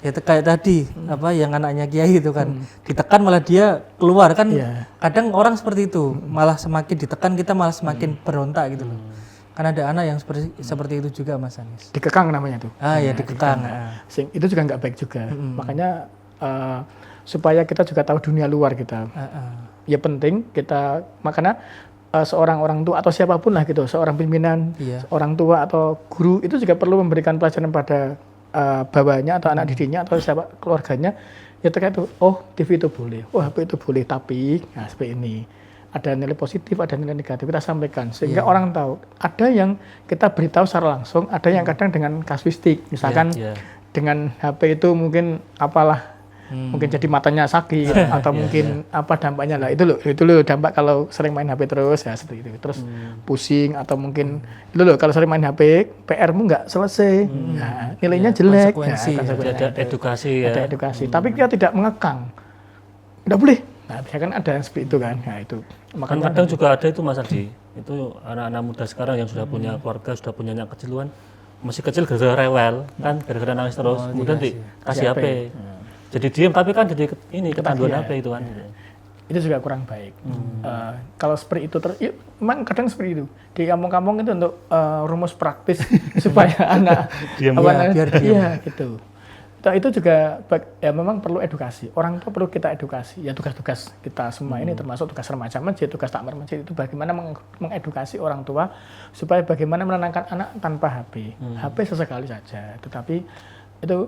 ya kayak tadi apa yang anaknya kiai itu kan ditekan malah dia keluar kan. Kadang orang seperti itu, malah semakin ditekan kita malah semakin berontak gitu loh. Kan ada anak yang seperti itu juga, Mas Anies. Dikekang namanya tuh. Ya dikekang. Itu juga nggak baik juga. Makanya supaya kita juga tahu dunia luar kita. Ya penting kita, makanya seorang orang tua atau siapapun lah gitu, seorang pimpinan, orang tua atau guru itu juga perlu memberikan pelajaran pada bawahnya atau anak didiknya atau siapa keluarganya ya terkait itu. Oh, TV itu boleh, oh HP itu boleh, tapi nah seperti ini ada nilai positif, ada nilai negatif, kita sampaikan sehingga orang tahu. Ada yang kita beritahu secara langsung, ada yang kadang dengan kasuistik, misalkan dengan HP itu mungkin apalah, mungkin jadi matanya sakit atau mungkin apa dampaknya lah, itu loh dampak kalau sering main HP terus ya seperti itu, terus pusing atau mungkin itu loh kalau sering main HP PR-mu nggak selesai, nah, nilainya jelek, ada edukasi ya. Ada edukasi, tapi kita tidak mengekang, nggak boleh. Nah, biasanya kan ada yang seperti itu kan, nah itu. Makanya kadang juga ada itu Mas Aldi, itu anak-anak muda sekarang yang sudah punya keluarga, sudah punya anak kecil kan, masih kecil gara-gara rewel kan, gara-gara nangis terus, kemudian dikasih HP. Jadi diam, tapi kan jadi ini ketanduan HP itu kan. Itu juga kurang baik. Kalau seperti itu, memang kadang seperti itu. Di kampung-kampung itu untuk rumus praktis supaya anak biar diam. Gitu. Itu juga ya memang perlu edukasi. Orang tua perlu kita edukasi. Ya tugas-tugas kita semua ini termasuk tugas remaja masjid, tugas takmir masjid itu bagaimana mengedukasi orang tua supaya bagaimana menenangkan anak tanpa HP. HP sesekali saja, tetapi itu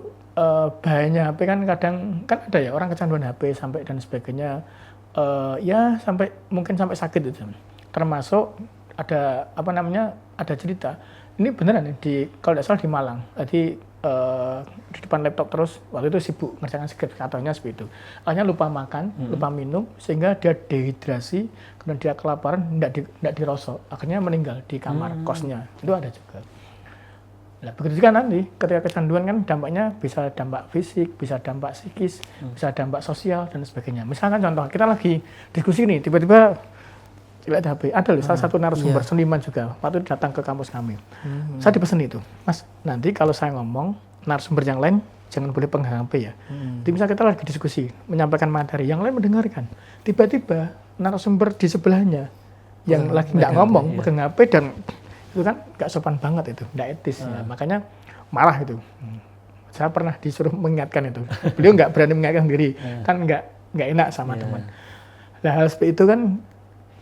bahayanya HP kan kadang kan ada ya orang kecanduan HP sampai dan sebagainya, ya sampai mungkin sampai sakit itu. Termasuk ada apa namanya, ada cerita ini beneran di kalau tidak salah di Malang, jadi di depan laptop terus waktu itu sibuk ngerjakan skrip, katanya seperti itu. Akhirnya lupa makan, lupa minum sehingga dia dehidrasi, kemudian dia kelaparan, tidak dirosok, akhirnya meninggal di kamar kosnya. Itu ada juga. Nah, begitu juga nanti ketika kecanduan kan dampaknya bisa dampak fisik, bisa dampak psikis, bisa dampak sosial dan sebagainya. Misalkan contoh kita lagi diskusi nih, tiba-tiba lihat HP. Ada loh salah satu narasumber seniman juga waktu datang ke kampus kami. Saya dipesan itu, Mas, nanti kalau saya ngomong narasumber yang lain jangan boleh pegang HP ya. Jadi misalnya kita lagi diskusi, menyampaikan materi, yang lain mendengarkan. Tiba-tiba narasumber di sebelahnya yang lagi nggak ngomong, pegang HP dan itu kan nggak sopan banget itu, nggak etis. Ya. Makanya marah itu. Saya pernah disuruh mengingatkan itu. Beliau nggak berani mengingatkan diri, kan nggak enak sama teman. Nah hal seperti itu kan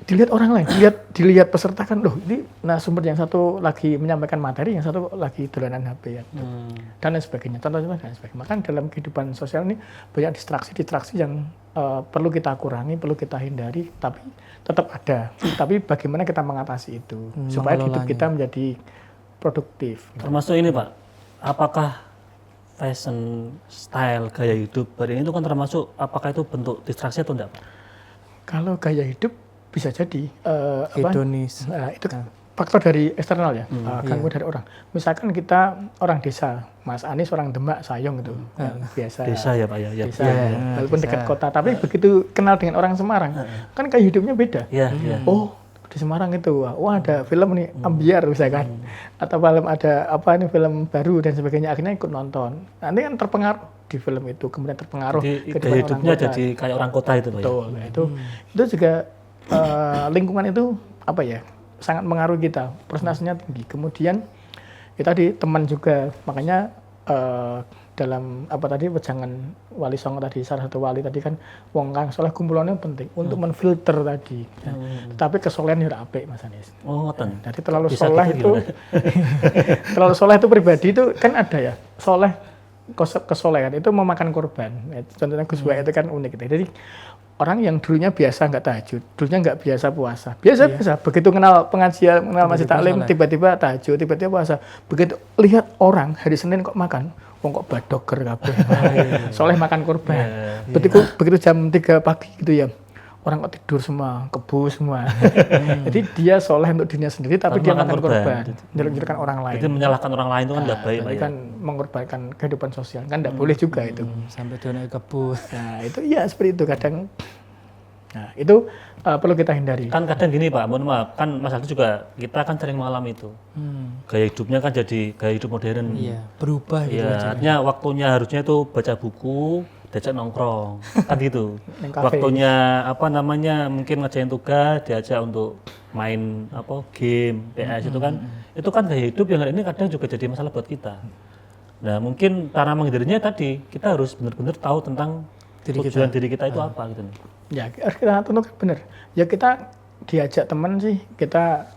dilihat orang lain, dilihat peserta kan, loh ini sumber yang satu lagi menyampaikan materi, yang satu lagi dolanan HP ya, dan lain sebagainya. Contoh-contoh dan sebagainya. Maka dalam kehidupan sosial ini banyak distraksi yang perlu kita kurangi, perlu kita hindari, tapi tetap ada. Tapi bagaimana kita mengatasi itu supaya hidup kita menjadi produktif. Termasuk ini Pak, apakah fashion, style, gaya hidup ini itu kan termasuk apakah itu bentuk distraksi atau enggak, Pak? Kalau gaya hidup bisa jadi Hedonis. itu kan faktor dari eksternal ya, gangguan dari orang. Misalkan kita orang desa, Mas Anies orang Demak, Sayong gitu, biasa. Desa ya Pak ya. Desa, walaupun dekat kota, tapi begitu kenal dengan orang Semarang, kan gaya hidupnya beda. Iya. Oh, di Semarang itu, wah ada film nih Ambiar misalkan, atau film ada apa nih film baru dan sebagainya, akhirnya ikut nonton. Nanti kan terpengaruh di film itu, kemudian terpengaruh Jadi kehidupan gaya orang hidupnya kota. jadi kayak orang kota itu Pak ya. Betul, itu juga lingkungan itu apa ya sangat mengaruhi kita, presentasinya tinggi. Kemudian kita di teman juga, makanya dalam apa tadi wejangan Wali Songo tadi, salah satu wali tadi kan wong kang soleh kumpulannya penting untuk menfilter tadi. Tapi kesolehan ora apik Mas Anies. Oh, ngoten. Jadi terlalu Bisa soleh gitu itu terlalu soleh itu pribadi itu kan ada ya. Soleh kesolehan itu memakan korban. Contohnya Gus Baik itu kan unik gitu. Jadi orang yang dulunya biasa nggak tahajud, dulunya nggak biasa puasa, biasa. Begitu kenal pengajian, kenal masjid taklim, tiba-tiba tahajud, tiba-tiba puasa. Begitu lihat orang hari Senin kok makan, kok badoger kabeh. Soleh makan korban. Begitu jam 3 pagi gitu ya, orang kok tidur semua, kebu semua. Jadi dia soleh untuk dirinya sendiri, tapi dia makan korban, nyeluk-nyelukkan orang lain. Itu menyalahkan orang lain itu kan nggak baik Pak Berarti ya. kan mengorbankan kehidupan sosial, kan nggak boleh juga itu. Sampai dia naik kebu. Nah itu ya seperti itu kadang. Nah itu perlu kita hindari. Kan kadang gini Pak, mohon maaf, kan Mas Aldi juga kita kan sering mengalami itu. Gaya hidupnya kan jadi gaya hidup modern. Iya, berubah gitu. Iya, artinya waktunya harusnya itu baca buku, diajak nongkrong, kan gitu. Waktunya apa namanya mungkin ngerjain tugas, diajak untuk main apa game, PS itu kan gaya hidup yang hari ini kadang juga jadi masalah buat kita. Nah mungkin cara menghindarinya tadi kita harus benar-benar tahu tentang tujuan diri kita itu apa gitu nih. Ya harus kita tentukan benar. Ya kita diajak teman sih kita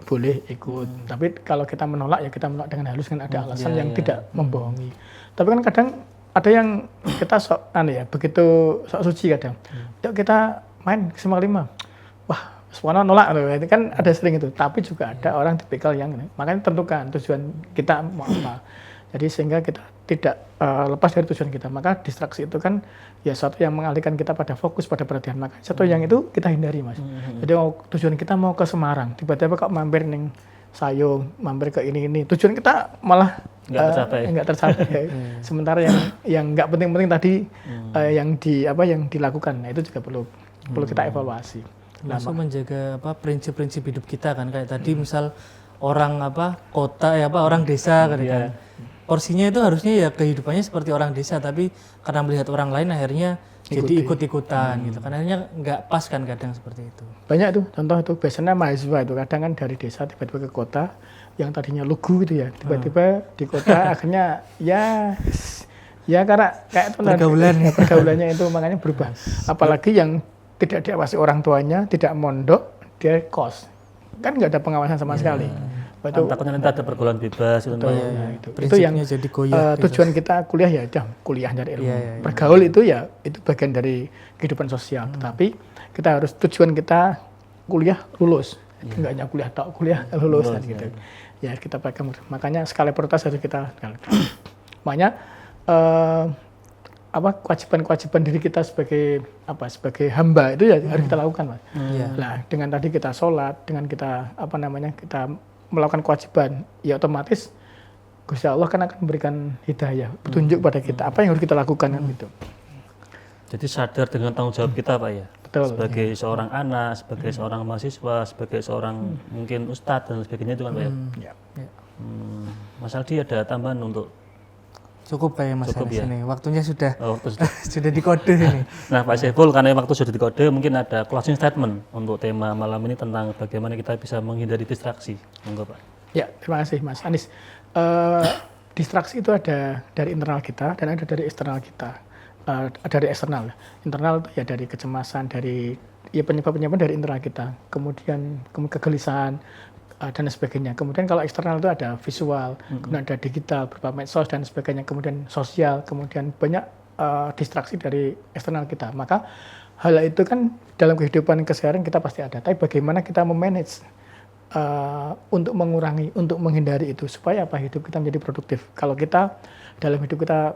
boleh ikut. Tapi kalau kita menolak ya kita menolak dengan halus, kan ada alasan yang tidak membohongi. Tapi kan kadang ada yang kita sok begitu sok suci kadang. Yuk kita main Semak 5. Wah, semua nolak loh. Itu kan ada sering itu. Tapi juga ada orang tipikal yang makanya tentukan tujuan kita mau apa. Jadi sehingga kita tidak lepas dari tujuan kita. Maka distraksi itu kan ya satu yang mengalihkan kita pada fokus, pada perhatian. Maka satu yang itu kita hindari Mas. Jadi tujuan kita mau ke Semarang, tiba-tiba kok mampir ning Sayung, mampir ke ini. Tujuan kita malah nggak tercapai. Sementara yang nggak penting-penting tadi yang dilakukan, nah, itu juga perlu kita evaluasi. Langsung menjaga prinsip-prinsip hidup kita kan, kayak tadi misal orang kota orang desa kan. Porsinya itu harusnya ya kehidupannya seperti orang desa, tapi karena melihat orang lain akhirnya jadi ikut-ikutan gitu kan, akhirnya nggak pas kan kadang seperti itu. Banyak tuh contoh itu, biasanya mahasiswa itu kadang kan dari desa tiba-tiba ke kota, yang tadinya lugu gitu ya, tiba-tiba di kota akhirnya ya karena kayak pergaulannya itu makanya berubah. Apalagi yang tidak diawasi orang tuanya, tidak mondok, dia kos, kan nggak ada pengawasan sama sekali. Takutnya nanti ada pergaulan bebas itu. Itu yang jadi goyah, tujuan kita kuliah ya udah kuliah dari ilmu. Bergaul itu ya itu bagian dari kehidupan sosial. Tetapi kita harus tujuan kita kuliah lulus. Enggak hanya kuliah tok, kuliah lulus kan gitu. Ya kita pegang. Makanya skala prioritas harus kita. Makanya kewajiban-kewajiban diri kita sebagai hamba itu ya harus kita lakukan Mas. Nah, dengan tadi kita sholat, dengan kita kita melakukan kewajiban, ya otomatis Gusti Allah kan akan memberikan hidayah, petunjuk pada kita apa yang harus kita lakukan kan gitu. Jadi sadar dengan tanggung jawab kita Pak ya. Betul. Sebagai seorang anak, sebagai seorang mahasiswa, sebagai seorang mungkin ustadz dan sebagainya itu kan Pak ya. Mas Aldi ada tambahan untuk Cukup kayak Mas Anis ini. Waktunya sudah sudah dikode ini. Nah Pak Syaiful, karena waktu sudah dikode, mungkin ada closing statement untuk tema malam ini tentang bagaimana kita bisa menghindari distraksi. Monggo Pak. Ya, terima kasih Mas Anis. Distraksi itu ada dari internal kita dan ada dari eksternal kita. Dari eksternal. Internal itu ya dari kecemasan, dari penyebab-penyebab dari internal kita. Kemudian kegelisahan, dan sebagainya. Kemudian kalau eksternal itu ada visual, kemudian ada digital, berupa medsos dan sebagainya, kemudian sosial, kemudian banyak distraksi dari eksternal kita. Maka hal itu kan dalam kehidupan keseharian kita pasti ada. Tapi bagaimana kita memanage untuk mengurangi, untuk menghindari itu supaya apa hidup kita menjadi produktif. Kalau kita dalam hidup kita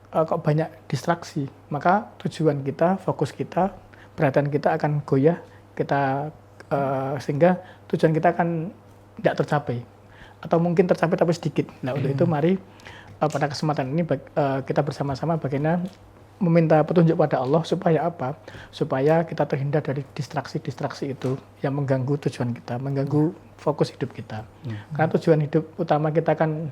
kok banyak distraksi, maka tujuan kita, fokus kita, perhatian kita akan goyah, kita sehingga tujuan kita akan tidak tercapai atau mungkin tercapai tapi sedikit. Nah untuk itu mari pada kesempatan ini kita bersama-sama bagaimana meminta petunjuk pada Allah supaya apa? Supaya kita terhindar dari distraksi-distraksi itu yang mengganggu tujuan kita, mengganggu fokus hidup kita. Karena tujuan hidup utama kita kan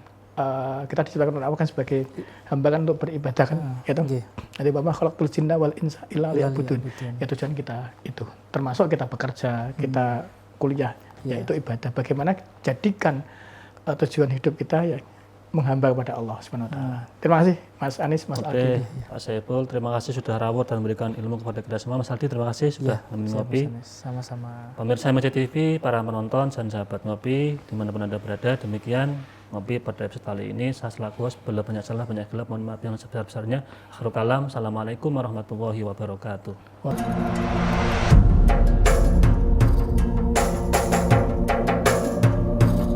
kita diciptakan oleh Allah kan sebagai hamba kan untuk beribadah kan, gitu. Jadi Bapak khalaqtul jinna wal insa illa liya'budun. Ya tujuan kita itu, termasuk kita bekerja, kita kuliah, yaitu ibadah. Bagaimana jadikan tujuan hidup kita ya menghamba kepada Allah Subhanahu wa taala. Terima kasih Mas Anis, Mas Aldi. Pak Saiful, terima kasih sudah rawat dan memberikan ilmu kepada kita semua. Mas Aldi, terima kasih sudah menemani Ngopi. Sama-sama. Pemirsa MJ TV, para penonton dan sahabat Ngopi, dimanapun Anda berada, demikian Ngopi pada episode kali ini. Saya selaku host, bila banyak salah, banyak gelap, mohon maaf yang sebesar-besarnya. Akhirul kalam, assalamualaikum warahmatullahi wabarakatuh.